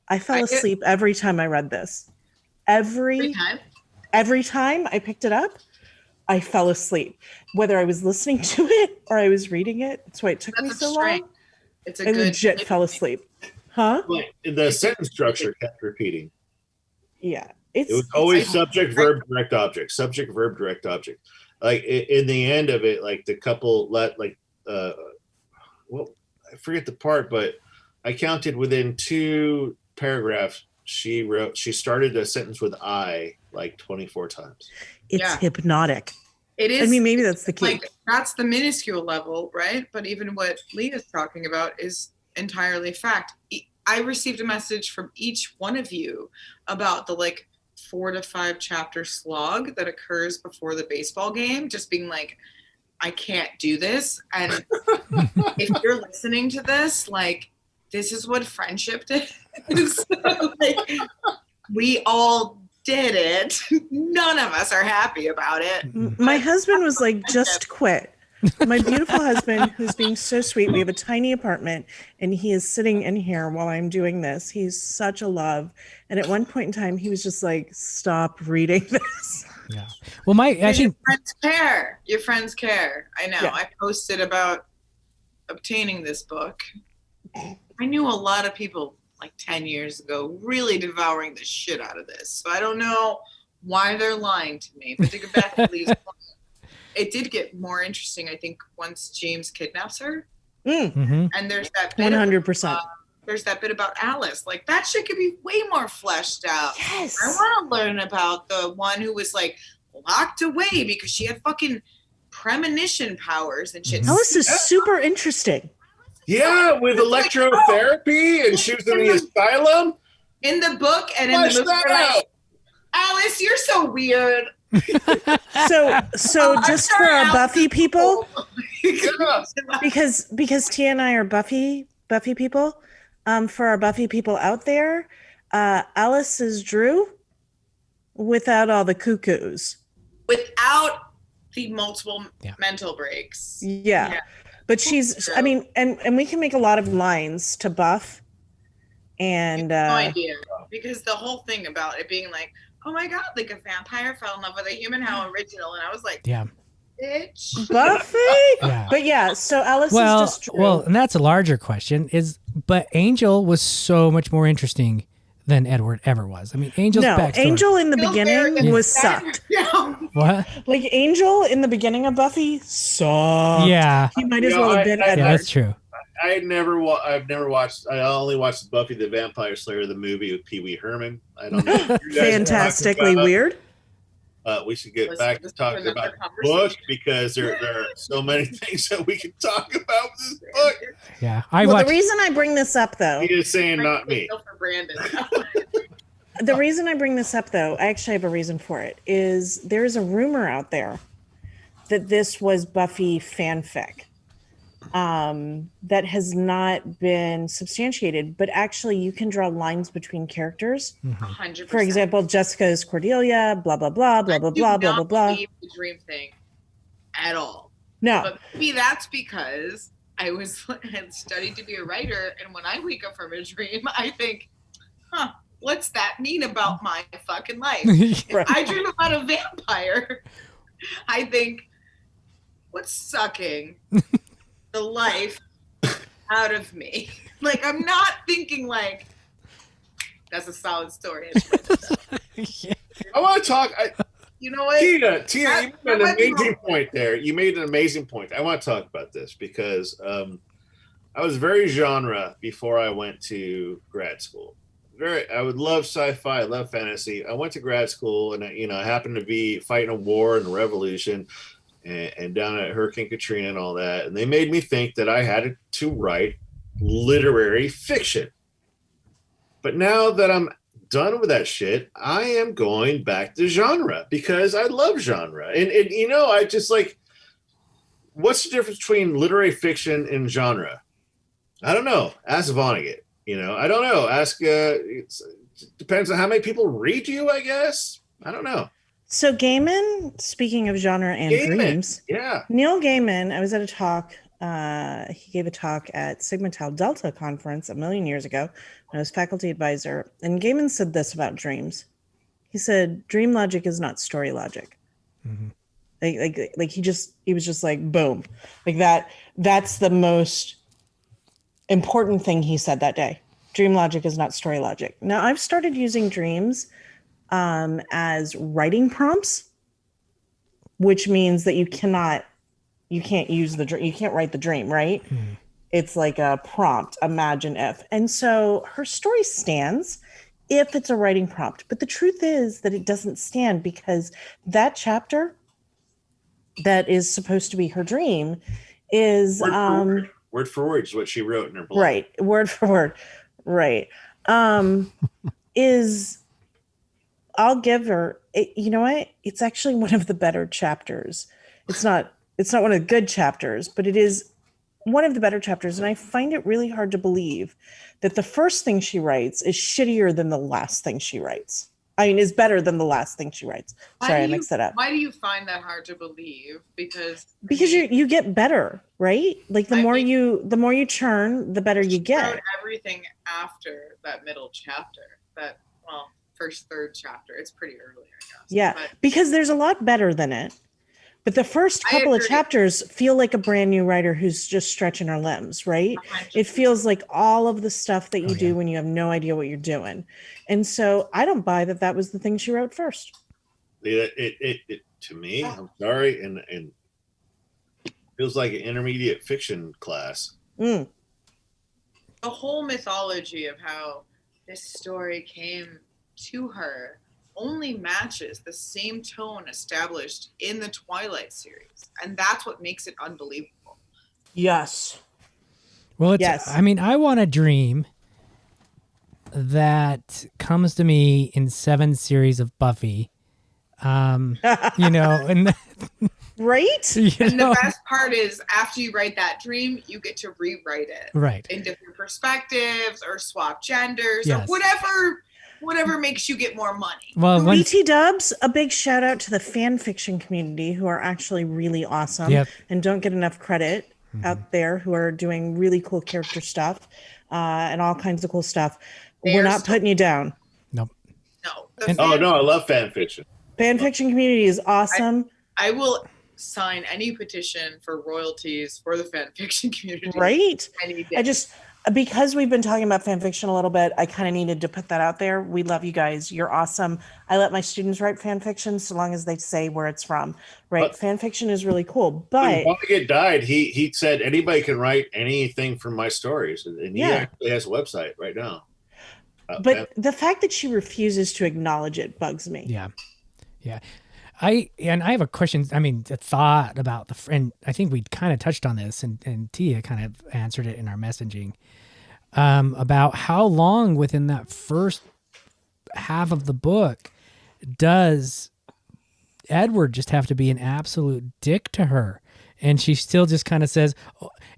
I fell asleep every time I read this. Every time I picked it up, I fell asleep. Whether I was listening to it or I was reading it. That's why it took me so long. I legit fell asleep. Huh? The sentence structure kept repeating. Yeah. It was always subject, verb, direct object. Subject, verb, direct object. Like in the end of it, like the couple I forget the part, but I counted within 2 paragraphs she started a sentence with I like 24 times. It's hypnotic. It is. I mean, maybe that's the key. Like, that's the minuscule level, right? But even what Leigh is talking about is entirely fact. I received a message from each one of you about the 4 to 5 chapter slog that occurs before the baseball game, just being like, I can't do this. And if you're listening to this, this is what friendship is. We all did it. None of us are happy about it. My husband was like, just quit. My beautiful husband, who's being so sweet. We have a tiny apartment, and he is sitting in here while I'm doing this. He's such a love. And at one point in time, he was just like, stop reading this. Yeah. Well, your friends care. Your friends care. I know. Yeah. I posted about obtaining this book. I knew a lot of people 10 years ago really devouring the shit out of this. So I don't know why they're lying to me. But to get back to Leigh's point, it did get more interesting, I think, once James kidnaps her. And there's that bit 100%. There's that bit about Alice. That shit could be way more fleshed out. Yes. I want to learn about the one who was locked away because she had fucking premonition powers and shit. Alice is super interesting. Yeah, with electrotherapy, and she was in the asylum. In the book and in the movie, Alice, you're so weird. So just for our Buffy people, Yeah. because Tia and I are Buffy people. For our Buffy people out there, Alice is Drew without all the cuckoos. Without the multiple mental breaks. Yeah. But she's, I mean, and we can make a lot of lines to Buff. And no idea. Because the whole thing about it being like, oh my God, like a vampire fell in love with a human, how original. And I was like, bitch. Buffy? But yeah, so Alice is just Drew. Well, and that's a larger question but Angel was so much more interesting than Edward ever was. I mean, Angel's backstory. Angel in the beginning was sucked. What? Like Angel in the beginning of Buffy sucked. Yeah. He might as well have been Edward. Yeah, that's true. I've never watched. I only watched Buffy the Vampire Slayer, the movie with Pee Wee Herman. I don't know. If you guys Fantastically weird. We should get back to talking about the book because there are so many things that we can talk about with this book. Yeah, the reason I bring this up, though, he is saying not me. For Brandon. The reason I bring this up, though, I actually have a reason for it. Is there is a rumor out there that this was Buffy fanfic. That has not been substantiated, but actually you can draw lines between characters. 100%. For example, Jessica is Cordelia, blah, blah, blah, blah, blah, blah, blah, blah, blah. I do not believe the dream thing at all. No. But maybe that's because I had studied to be a writer, and when I wake up from a dream, I think, what's that mean about my fucking life? Right. I dream about a vampire. I think, what's sucking the life out of me? Like, I'm not thinking like, that's a solid story. I want to talk. You know what? Tina, you made an amazing point there. You made an amazing point. I want to talk about this because I was very genre before I went to grad school. I would love sci-fi, I love fantasy. I went to grad school, and I happened to be fighting a war and a revolution, and down at Hurricane Katrina and all that. And they made me think that I had to write literary fiction. But now that I'm done with that shit, I am going back to genre because I love genre. And I just like, what's the difference between literary fiction and genre? I don't know. Ask Vonnegut. I don't know. Ask, it depends on how many people read you, I guess. I don't know. So Gaiman, speaking of genre and dreams, Neil Gaiman, I was at a talk. He gave a talk at Sigma Tau Delta conference a million years ago when I was faculty advisor. And Gaiman said this about dreams. He said, dream logic is not story logic. Mm-hmm. Like he was just like, boom, like that's the most important thing he said that day. Dream logic is not story logic. Now I've started using dreams as writing prompts, which means that you can't use you can't write the dream, right? Mm-hmm. It's like a prompt, imagine if. And so her story stands if it's a writing prompt. But the truth is that it doesn't stand because that chapter that is supposed to be her dream is word for word is what she wrote in her blog. Right. Word for word. Right. I'll give her, you know what? It's actually one of the better chapters. It's not one of the good chapters, but it is one of the better chapters. And I find it really hard to believe that the first thing she writes is shittier than the last thing she writes. I mean, is better than the last thing she writes. Sorry, I mixed that up. Why do you find that hard to believe? Because you get better, right? Like the more you churn, the better you get. Wrote everything after that middle chapter, first third chapter. It's pretty early, I guess. Yeah, because there's a lot better than it. But the first couple of chapters feel like a brand new writer who's just stretching her limbs, right? 100%. It feels like all of the stuff that you do when you have no idea what you're doing. And so I don't buy that was the thing she wrote first. It to me, I'm sorry, and feels like an intermediate fiction class. The whole mythology of how this story came to her only matches the same tone established in the Twilight series. And that's what makes it unbelievable. Yes. Well, I mean, I want to dream that comes to me in 7 series of Buffy. You know, and Right? And the best part is after you write that dream, you get to rewrite it. Right. In different perspectives or swap genders or Yes. whatever makes you get more money. Well, BT Dubs, a big shout out to the fan fiction community who are actually really awesome and don't get enough credit out there, who are doing really cool character stuff and all kinds of cool stuff. We're not putting you down. Nope. No. No, I love fan fiction. Fan fiction community is awesome. I will sign any petition for royalties for the fan fiction community. Right? Any day. I just, because we've been talking about fan fiction a little bit, I kind of needed to put that out there. We love you guys. You're awesome. I let my students write fan fiction so long as they say where it's from. Right? Fan fiction is really cool. But when Vonnegut died, he said anybody can write anything from my stories, and he actually has a website right now. But the fact that she refuses to acknowledge it bugs me. Yeah. I have a question. I mean, a thought about and I think we kind of touched on this, and Tia kind of answered it in our messaging about how long within that first half of the book does Edward just have to be an absolute dick to her, and she still just kind of says,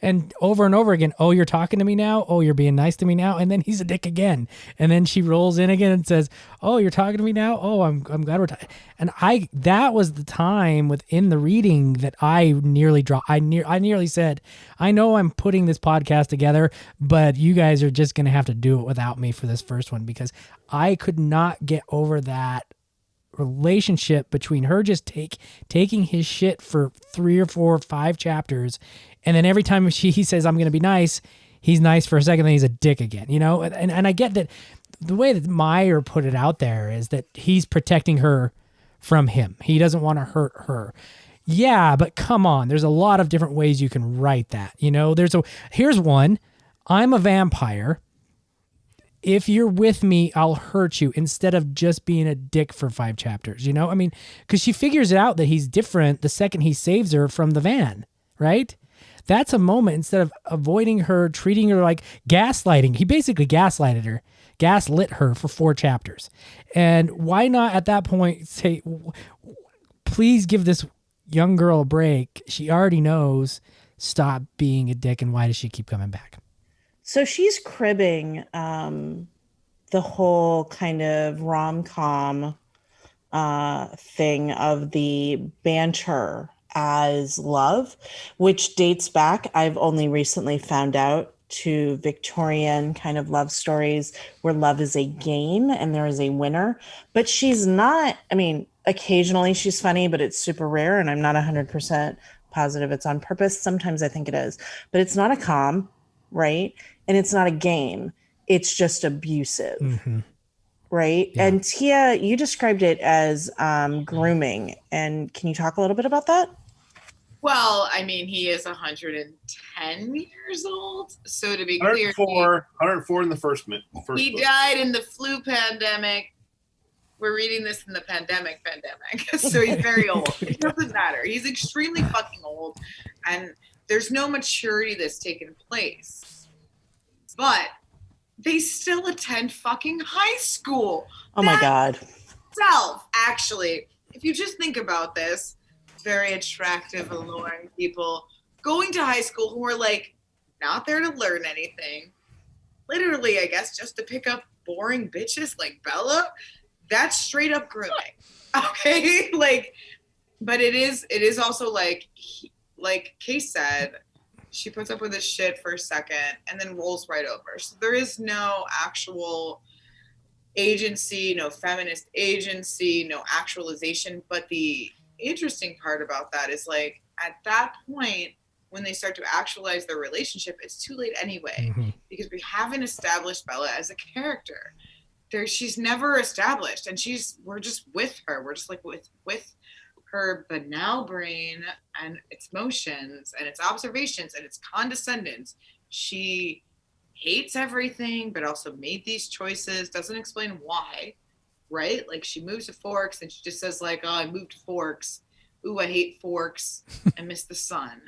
and over again, "Oh, you're talking to me now. Oh, you're being nice to me now." And then he's a dick again. And then she rolls in again and says, "Oh, you're talking to me now. Oh, I'm glad we're talking." And that was the time within the reading that I nearly dropped. I nearly said, "I know I'm putting this podcast together, but you guys are just going to have to do it without me for this first one," because I could not get over that relationship between her just taking his shit for 3 or 4 or 5 chapters, and then every time he says I'm going to be nice, he's nice for a second, then he's a dick again, you know. And I get that the way that Meyer put it out there is that he's protecting her from him. He doesn't want to hurt her. Yeah, but come on, there's a lot of different ways you can write that, you know. Here's one: I'm a vampire. If you're with me, I'll hurt you, instead of just being a dick for 5 chapters, you know? I mean, because she figures it out that he's different the second he saves her from the van, right? That's a moment, instead of avoiding her, treating her like gaslighting. He basically gaslit her for 4 chapters. And why not at that point say, please give this young girl a break. She already knows, stop being a dick, and why does she keep coming back? So she's cribbing the whole kind of rom-com thing of the banter as love, which dates back, I've only recently found out, to Victorian kind of love stories where love is a game and there is a winner. But she's not, I mean, occasionally she's funny, but it's super rare, and I'm not 100% positive it's on purpose. Sometimes I think it is, but it's not a com, right? And it's not a game. It's just abusive, right? Yeah. And Tia, you described it as grooming. And can you talk a little bit about that? Well, I mean, he is 110 years old. So to be clear, 104 in the first he book. died in the flu pandemic. We're reading this in the pandemic. So he's very old. It doesn't matter. He's extremely fucking old. And there's no maturity that's taken place. But they still attend fucking high school. Oh my God. Actually, if you just think about this, very attractive, alluring people going to high school who are like not there to learn anything. Literally, I guess, just to pick up boring bitches like Bella. That's straight up grooming. Okay? But it is also like Kase said, she puts up with this shit for a second and then rolls right over. So there is no actual agency, no feminist agency, no actualization. But the interesting part about that is, like, at that point, when they start to actualize their relationship, it's too late anyway, because we haven't established Bella as a character. She's never established, and we're just with her. We're just like with her banal brain and its motions and its observations and its condescendence. She hates everything, but also made these choices, doesn't explain why, right? Like, she moves to Forks and she just says, like, oh, I moved to Forks. Ooh, I hate Forks. I miss the sun.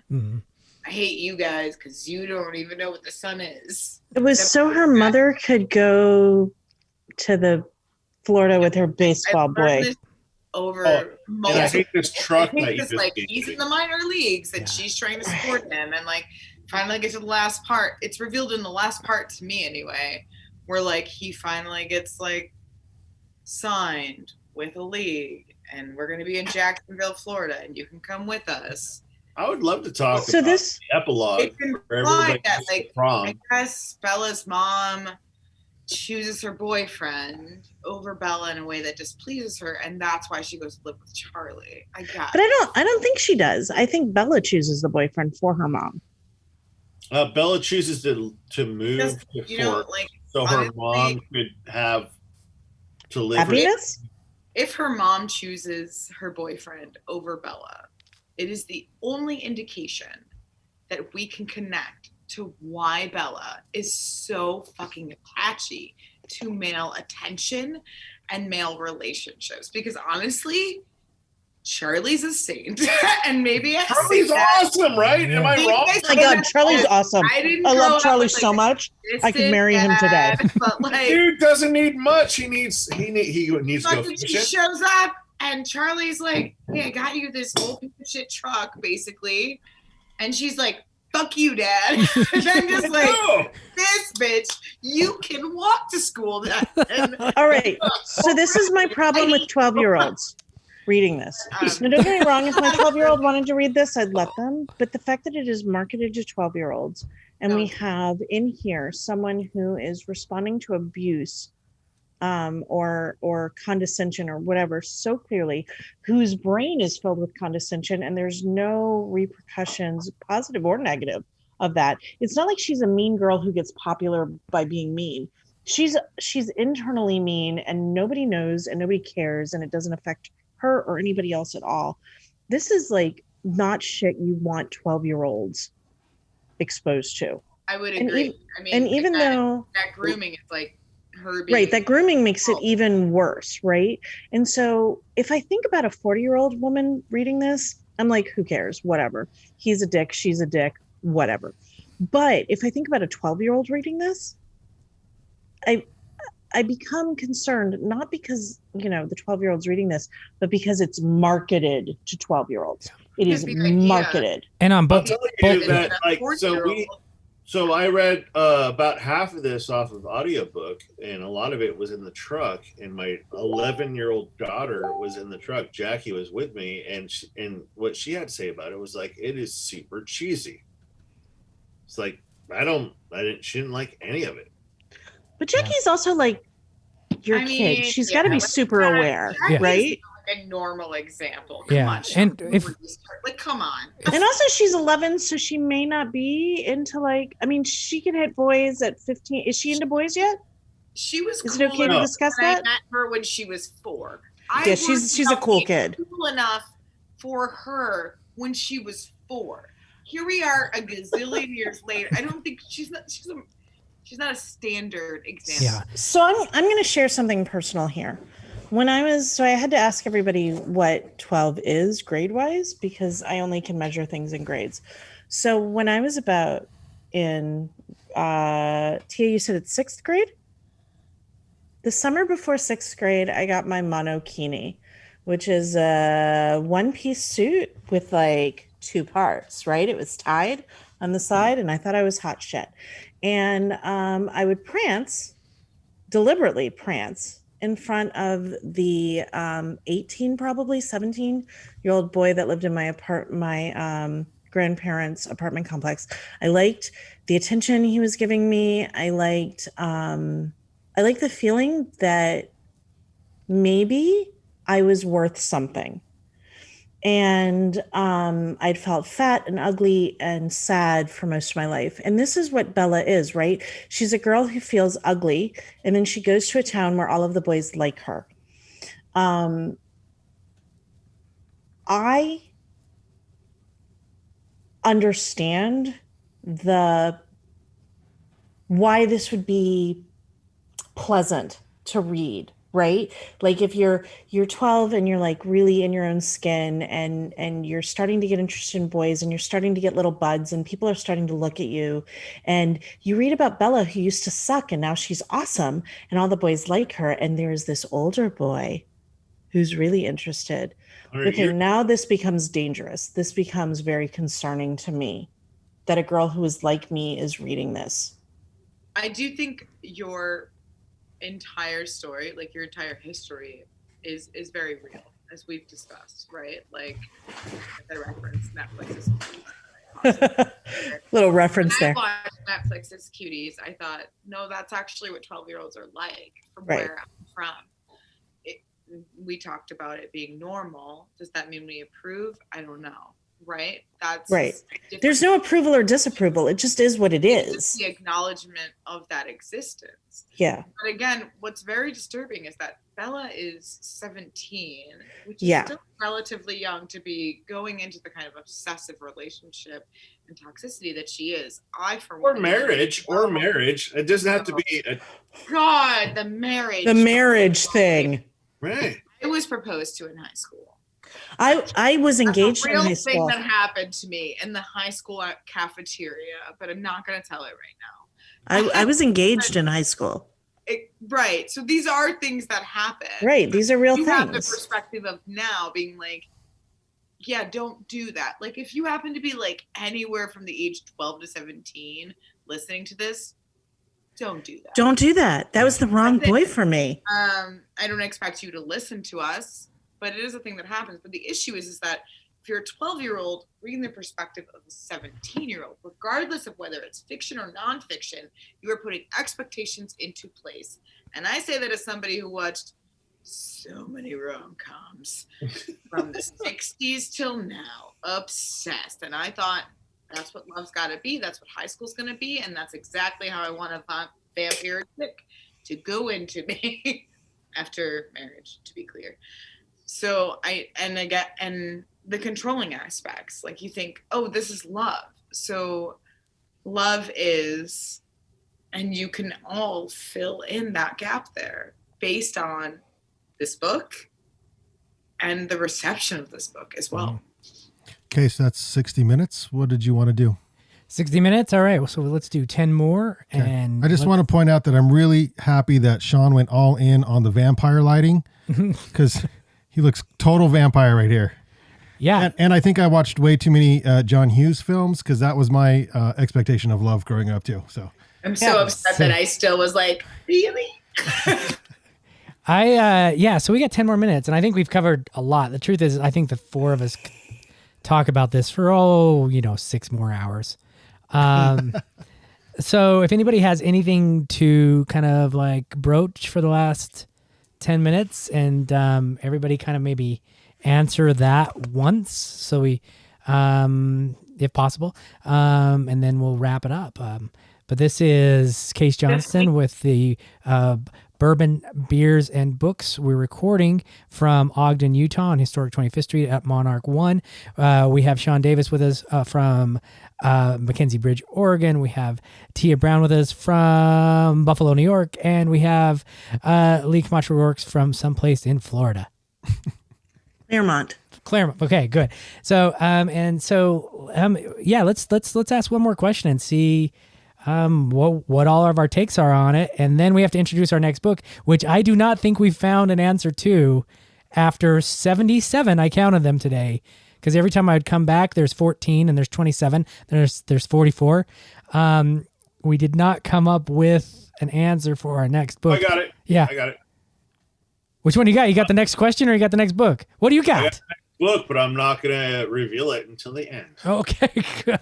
I hate you guys because you don't even know what the sun is. It was so her mother could go to the Florida with her baseball boy. Over and I hate this truck that you just like he's in the minor leagues and she's trying to support him, and like finally get to the last part. It's revealed in the last part to me anyway, where like he finally gets like signed with a league, and we're gonna be in Jacksonville, Florida, and you can come with us. I would love to talk So about this the epilogue where everybody goes to prom. I guess Bella's mom chooses her boyfriend over Bella in a way that displeases her, and that's why she goes to live with Charlie. I guess. But I don't think she does. I think Bella chooses the boyfriend for her mom. Bella chooses to move to Fort, like, so her mom could have to live. Happiness? If her mom chooses her boyfriend over Bella, it is the only indication that we can connect to why Bella is so fucking attachy to male attention and male relationships. Because honestly, Charlie's a saint. And maybe Charlie's awesome, right? Am I wrong? Oh my God, Charlie's awesome. I love Charlie so much. I could marry him today. But like, dude doesn't need much. He needs to go fishing. She shows up and Charlie's like, hey, I got you this whole piece of shit truck, basically. And she's like, fuck you, Dad. And I'm just like, this bitch, you can walk to school, Dad. All right. So this is my problem with 12-year-olds reading this. Now, don't get me wrong. If my 12-year-old wanted to read this, I'd let them. But the fact that it is marketed to 12-year-olds, and we have in here someone who is responding to abuse or condescension or whatever so clearly, whose brain is filled with condescension, and there's no repercussions, positive or negative, of that. It's not like she's a mean girl who gets popular by being mean. She's internally mean, and nobody knows and nobody cares, and it doesn't affect her or anybody else at all. This is like not shit you want 12-year-olds exposed to. I would agree. Even though that grooming is like her being, right, that grooming makes it even worse, right? And so if I think about a 40-year-old woman reading this, I'm like, who cares? Whatever. He's a dick, she's a dick, whatever. But if I think about a 12-year-old reading this, I become concerned, not because, the 12-year-old's reading this, but because it's marketed to 12-year-olds. It is marketed. And on both. So I read about half of this off of audiobook, and a lot of it was in the truck, and my 11-year-old daughter was in the truck. Jackie was with me, and what she had to say about it was like, it is super cheesy. It's like, she didn't like any of it. But Jackie's also like your kid. She's got to be super aware, right? Like a normal example. Come on, and come on. And also, she's 11, so she may not be into she can hit boys at 15. Is she into boys yet? She was. Is it okay to discuss that? I met her when she was 4. Yeah, she's a cool kid. Cool enough for her when she was 4. Here we are, a gazillion years later. I don't think she's not a standard example. Yeah. So I'm going to share something personal here. I had to ask everybody what 12 is grade-wise, because I only can measure things in grades. So when I was about in, Tia, you said it's 6th grade? The summer before 6th grade, I got my monokini, which is a one-piece suit with 2 parts, right? It was tied on the side, and I thought I was hot shit. And I would deliberately prance in front of the 17-year-old boy that lived in my grandparents' apartment complex. I liked the attention he was giving me. I liked the feeling that maybe I was worth something. And I'd felt fat and ugly and sad for most of my life. And this is what Bella is, right? She's a girl who feels ugly, and then she goes to a town where all of the boys like her. I understand why this would be pleasant to read right? Like if you're 12 and you're like really in your own skin and you're starting to get interested in boys and you're starting to get little buds and people are starting to look at you, and you read about Bella who used to suck and now she's awesome and all the boys like her, and there's this older boy who's really interested. Okay, now this becomes dangerous. This becomes very concerning to me that a girl who is like me is reading this. I do think your entire story, like your entire history, is very real, as we've discussed, right? Like I reference Netflix's Cuties. Little reference there. When I watched Netflix's Cuties, I thought, no, that's actually what 12-year-olds are like from Right. where I'm from. We talked about it being normal. Does that mean we approve? I don't know. Right? That's right. There's no approval or disapproval. It just is what it is. It's the acknowledgement of that existence. Yeah. But again, what's very disturbing is that Bella is 17, which is still relatively young to be going into the kind of obsessive relationship and toxicity that she is. Or marriage. It doesn't have to be God, the marriage. The marriage thing. Right. I was proposed to in high school. I was engaged in high school. Thing that happened to me in the high school cafeteria, but I'm not going to tell it right now. I was engaged in high school. Right. So these are things that happen. Right. These are real things. You have the perspective of now being like, yeah, don't do that. Like if you happen to be like anywhere from the age 12 to 17 listening to this, don't do that. Don't do that. That was the wrong boy for me. I don't expect you to listen to us, but it is a thing that happens. But the issue is that if you're a 12-year-old reading the perspective of a 17-year-old, regardless of whether it's fiction or nonfiction, you are putting expectations into place. And I say that as somebody who watched so many rom-coms from the 60s till now, obsessed. And I thought, that's what love's got to be. That's what high school's going to be. And that's exactly how I want a vampire chick to go into me after marriage, to be clear. So and the controlling aspects, like you think, oh, this is love. So love is, and you can all fill in that gap there based on this book and the reception of this book as well. Okay, so that's 60 minutes. What did you want to do? 60 minutes. All right. So let's do 10 more. Okay. And I just want to point out that I'm really happy that Sean went all in on the vampire lighting because he looks total vampire right here. Yeah. And I think I watched way too many John Hughes films because that was my expectation of love growing up too. So I'm so upset that I still was like, really? So we got 10 more minutes and I think we've covered a lot. The truth is, I think the four of us talk about this for 6 more hours. So if anybody has anything to kind of like broach for the last 10 minutes and everybody kind of maybe answer that once, so we if possible, and then we'll wrap it up. But this is Kase Johnstun with the Bourbon, Beers, and Books. We're recording from Ogden, Utah on historic 25th Street at Monarch 1. We have Sean Davis with us from Mackenzie Bridge, Oregon. We have Tia Brown with us from Buffalo, New York. And we have Leigh Camacho Rourks from someplace in Florida. Claremont. Okay, good. So, let's ask one more question and see what all of our takes are on it. And then we have to introduce our next book, which I do not think we've found an answer to after 77. I counted them today because every time I would come back, there's 14 and there's 27, there's 44. We did not come up with an answer for our next book. I got it. Yeah. I got it. Which one you got? You got the next question or you got the next book? What do you got? I got the next book, but I'm not going to reveal it until the end. Okay, good.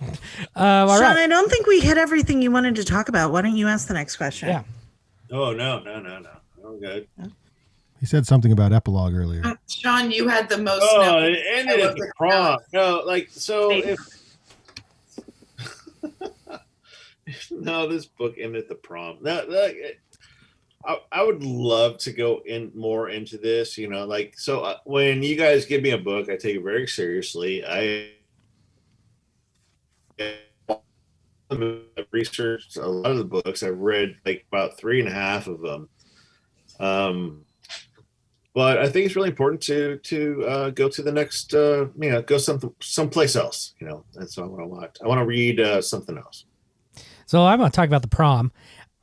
All Sean, right. I don't think we hit everything you wanted to talk about. Why don't you ask the next question? Yeah. Oh, no. I'm good. He said something about epilogue earlier. Sean, you had the most. It ended at the prom. No, no, this book ended at the prom. I would love to go more into this, when you guys give me a book, I take it very seriously. I researched a lot of the books. I've read about 3.5 of them. but I think it's really important to go to the next, go someplace else, and so I want to read something else. So I'm going to talk about the prom.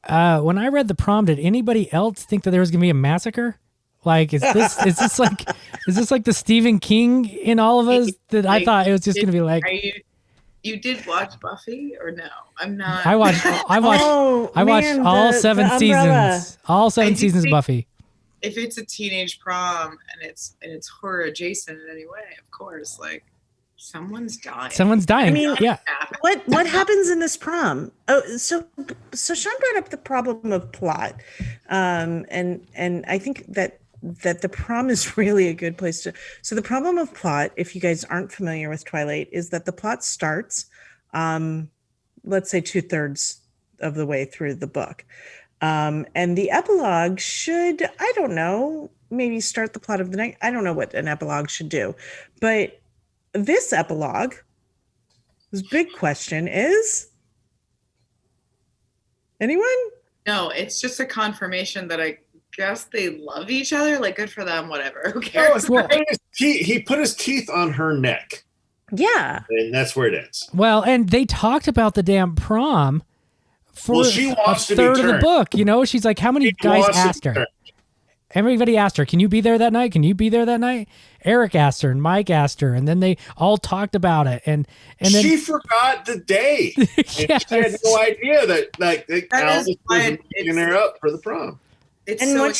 When I read the prom, did anybody else think that there was going to be a massacre? Like, is this like the Stephen King in all of us that I thought it was just going to be like? You did watch Buffy or no? I'm not. I watched all seven seasons. All 7 seasons of Buffy. If it's a teenage prom and it's horror adjacent in any way, of course, like someone's dying. Someone's dying. I mean, yeah. What happens in this prom? Oh, so Sean brought up the problem of plot, and I think that the prom is really a good place to. So the problem of plot, if you guys aren't familiar with Twilight, is that the plot starts, let's say 2/3 of the way through the book, and the epilogue should, I don't know, maybe start the plot of the night. I don't know what an epilogue should do, but this epilogue, this big question is, anyone? No, it's just a confirmation that I guess they love each other. Like, good for them, whatever. Who cares? Well, he put his teeth on her neck. Yeah. And that's where it ends. Well, and they talked about the damn prom for she wants a third to be of the book. She's like, how many guys asked her? Everybody asked her, can you be there that night? Can you be there that night? Eric asked her and Mike asked her, and then they all talked about it. And then she forgot the day. Yes. She had no idea that Alice was picking her up for the prom. It's and so what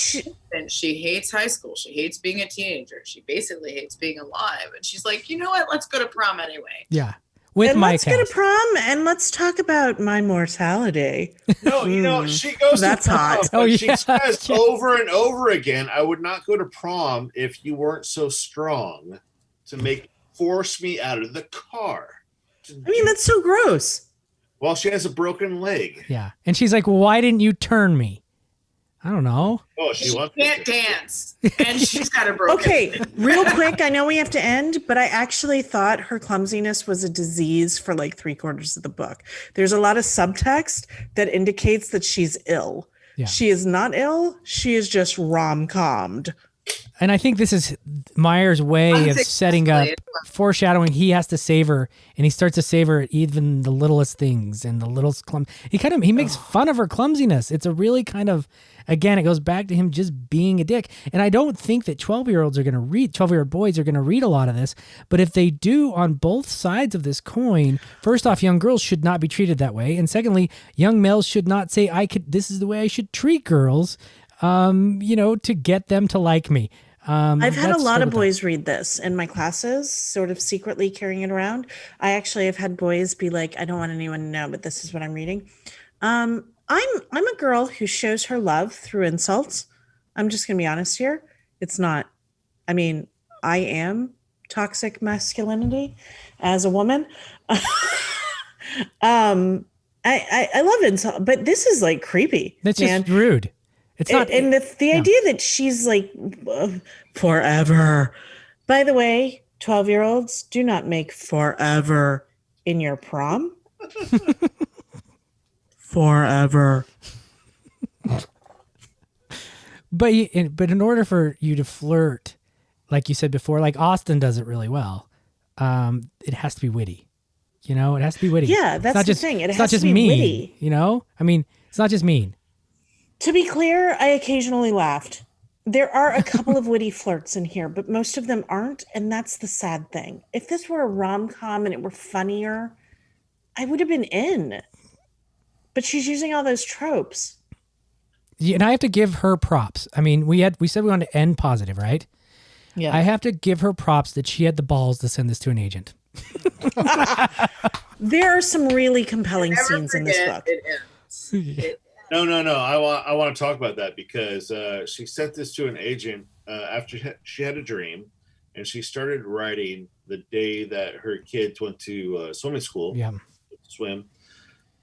she hates high school. She hates being a teenager. She basically hates being alive. And she's like, you know what? Let's go to prom anyway. Yeah. With and Mike. Let's go to prom and let's talk about my mortality. No, she goes That's to prom, hot. but she says over and over again, I would not go to prom if you weren't so strong to force me out of the car. I mean, that's so gross. Well, she has a broken leg. Yeah. And she's like, well, why didn't you turn me? I don't know. Oh, she can't dance, and she's got a broken. Okay, real quick. I know we have to end, but I actually thought her clumsiness was a disease for like 3/4 of the book. There's a lot of subtext that indicates that she's ill. Yeah. She is not ill. She is just rom-commed. And I think this is Meyer's way of setting up, foreshadowing. He has to save her, and he starts to save her at even the littlest things and the littlest he makes fun of her clumsiness. It's a really kind of, again, it goes back to him just being a dick. And I don't think that 12-year-old boys are going to read a lot of this. But if they do, on both sides of this coin, first off, young girls should not be treated that way. And secondly, young males should not say, this is the way I should treat girls, to get them to like me. I've had a lot of boys read this in my classes, sort of secretly carrying it around. I actually have had boys be like, I don't want anyone to know, but this is what I'm reading. I'm a girl who shows her love through insults. I'm just gonna be honest here. It's not, I mean, I am toxic masculinity as a woman. I love insult, but this is like creepy. That's just rude. It's not, and the idea that she's like forever. By the way, 12-year-olds, do not make forever in your prom. Forever. But in order for you to flirt, like you said before, like Austen does it really well, it has to be witty. It has to be witty. Yeah, that's the thing. It has to be mean, witty. I mean, it's not just mean. To be clear, I occasionally laughed. There are a couple of witty flirts in here, but most of them aren't, and that's the sad thing. If this were a rom-com and it were funnier, I would have been in. But she's using all those tropes. Yeah, and I have to give her props. I mean, we said we wanted to end positive, right? Yeah. I have to give her props that she had the balls to send this to an agent. There are some really compelling scenes in this book. No. I want to talk about that because she sent this to an agent after she had a dream, and she started writing the day that her kids went to swimming school. Yeah, swim,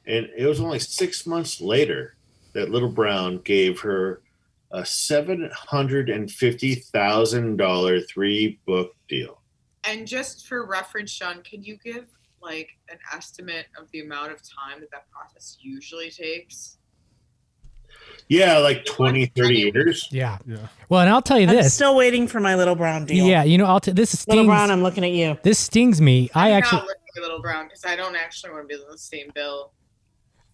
and it was only 6 months later that Little Brown gave her a $750,000 3-book deal. And just for reference, Sean, can you give like an estimate of the amount of time that process usually takes? Yeah, like 20, 30 years. Yeah. Yeah. Well, and I'll tell you I'm this. still waiting for my Little Brown deal. Yeah, you know, this stings. Little Brown, I'm looking at you. This stings me. I I'm actually, not looking at Little Brown because I don't actually want to be on the same bill.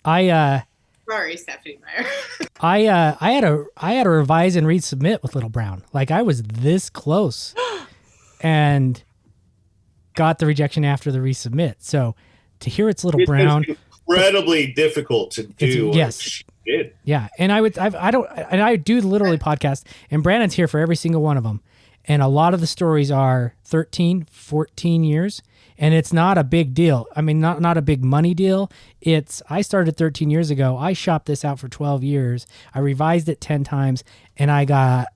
Sorry, Stephanie Meyer. I had to revise and resubmit with Little Brown. Like I was this close, and got the rejection after the resubmit. So to hear it's Little Brown, incredibly difficult to do. Yes. Yeah, and I do literally podcast, and Brandon's here for every single one of them, and a lot of the stories are 13, 14 years, and it's not a big deal. I mean, not a big money deal. I started 13 years ago. I shopped this out for 12 years. I revised it 10 times, and I got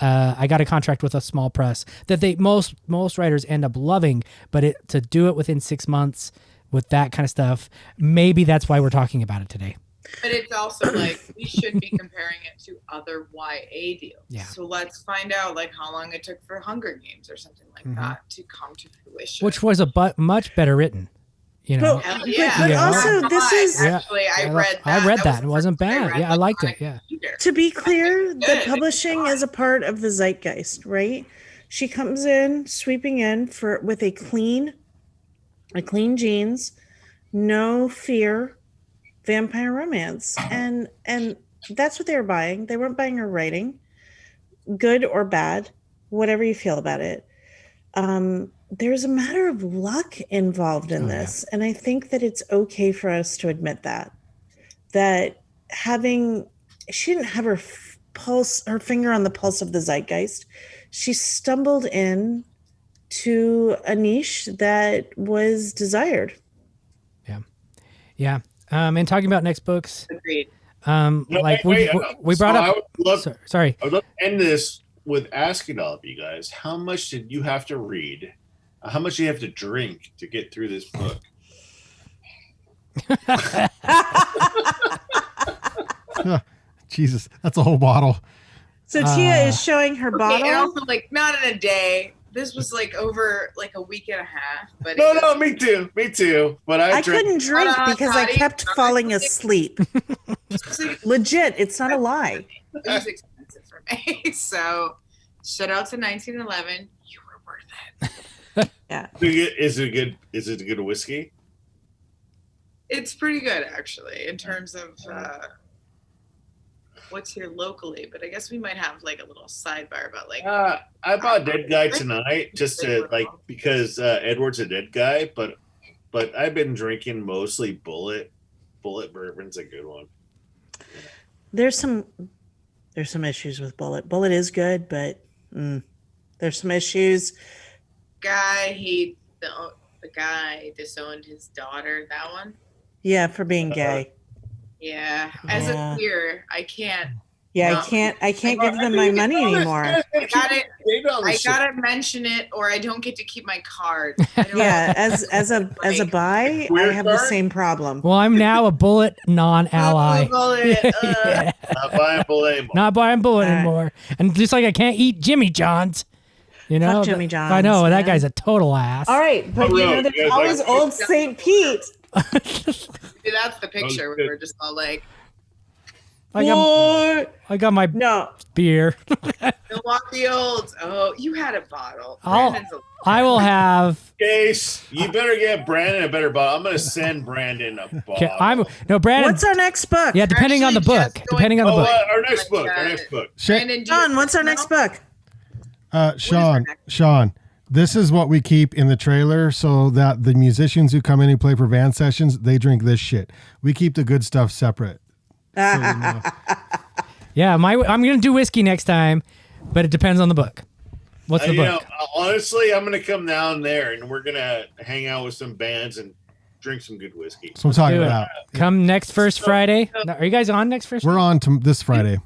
a contract with a small press that most writers end up loving, but to do it within 6 months with that kind of stuff, maybe that's why we're talking about it today. But it's also like we should be comparing it to other YA deals. Yeah. So let's find out like how long it took for Hunger Games or something like that to come to fruition. Which was much better written, you know. But Yeah. also, this is actually I read that. I read that. It was wasn't the first bad. I read, Yeah, I liked it. Yeah. to be clear, the good. publishing is a part of the zeitgeist, right? She comes in, sweeping in with a clean jeans, no fear, vampire romance, and that's what they were buying. They weren't buying her writing, good or bad, whatever you feel about it. There's a matter of luck involved in this, and I think that it's okay for us to admit that she didn't have her finger on the pulse of the zeitgeist. She stumbled in to a niche that was desired. Yeah. And talking about next books, Agreed. we brought up. Sorry. I would love to end this with asking all of you guys, how much did you have to read? How much do you have to drink to get through this book? Jesus, that's a whole bottle. So Tia is showing her bottle. And also like not in a day. This was like over like a week and a half. But No, me too. But I couldn't drink because I kept falling asleep. It Legit, it's not a lie. was expensive for me. So shout out to 1911. You were worth it. Yeah. Is it good? Is it a good whiskey? It's pretty good actually in terms of what's here locally, but I guess we might have like a little sidebar about like I bought Dead Guy tonight just to like because Edward's a dead guy, but I've been drinking mostly Bullet. Bullet bourbon's a good one. There's some issues with Bullet. Bullet is good, but there's some issues. The guy disowned his daughter. That one. Yeah, for being gay. Yeah, as a queer, I can't. Yeah, I can't give them my money anymore. I gotta mention it, or I don't get to keep my card. Yeah, as a bi, I have the same problem. Well, I'm now a Bullet non-ally. Not buying Bullet anymore. Not buying Bullet anymore. And just like I can't eat Jimmy John's. You know, Fuck Jimmy John's, I know man. that guy's a total ass. All right, but you know, there's always Old St. Pete. See, that's the picture where we're just all like, I got my beer. Milwaukee Olds. Oh, you had a bottle. I will have. Case, you better get Brandon a better bottle. I'm going to send Brandon a bottle. Brandon. What's our next book? Yeah, depending on the book. Our next book. John, what's our next book? Sean, this is what we keep in the trailer so that the musicians who come in and play for van sessions, they drink this shit. We keep the good stuff separate. So you know. Yeah, I'm going to do whiskey next time, but it depends on the book. What's the book? Honestly, I'm going to come down there and we're going to hang out with some bands and drink some good whiskey. So I'm talking about. Come next first Friday. Are you guys on next first Friday? We're on to this Friday.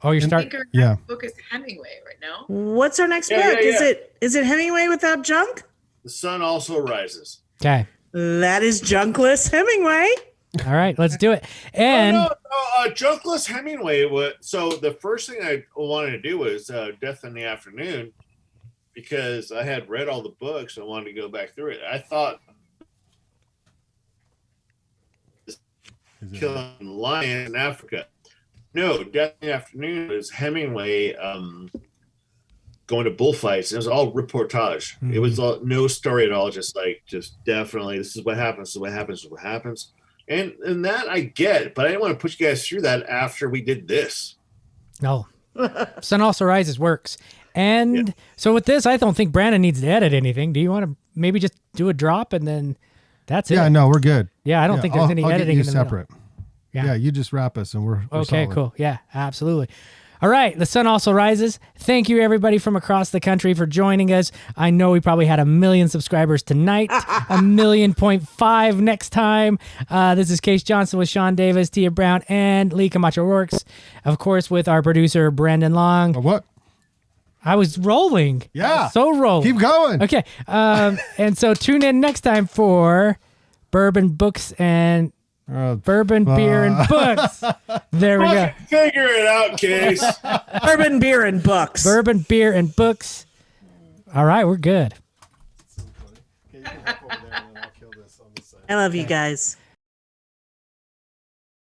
Oh, you're starting. Yeah. Book is Hemingway right now. What's our next book? Is it Hemingway without junk? The Sun Also Rises. Okay. That is junkless Hemingway. All right, let's do it. And junkless Hemingway. So the first thing I wanted to do was Death in the Afternoon, because I had read all the books. I wanted to go back through it. I thought killing lions in Africa. No, Death in the Afternoon was Hemingway going to bullfights. It was all reportage. Mm-hmm. It was no story at all. Just definitely, this is what happens. This is what happens. This is what happens. And that I get, but I didn't want to put you guys through that after we did this. No. Sun Also Rises works. And so with this, I don't think Brandon needs to edit anything. Do you want to maybe just do a drop and then that's it? Yeah, no, we're good. Yeah, I don't think there's any I'll editing get you in the separate. middle. Yeah, you just wrap us and we're okay, solid. cool. Yeah, absolutely. All right, The Sun Also Rises. Thank you, everybody from across the country for joining us. I know we probably had 1 million subscribers tonight, 1.5 million next time. This is Kase Johnstun with Sean Davis, Tia Brown, and Leigh Camacho Rourks. Of course, with our producer, Brandon Long. What? I was rolling. Yeah. So rolling. Keep going. Okay. And so tune in next time for Bourbon, Books, and Bourbon, Beer, and Books. There we go. Figure it out, Case. Bourbon, beer, and books. Bourbon, Beer, and Books. All right, we're good. I love you guys.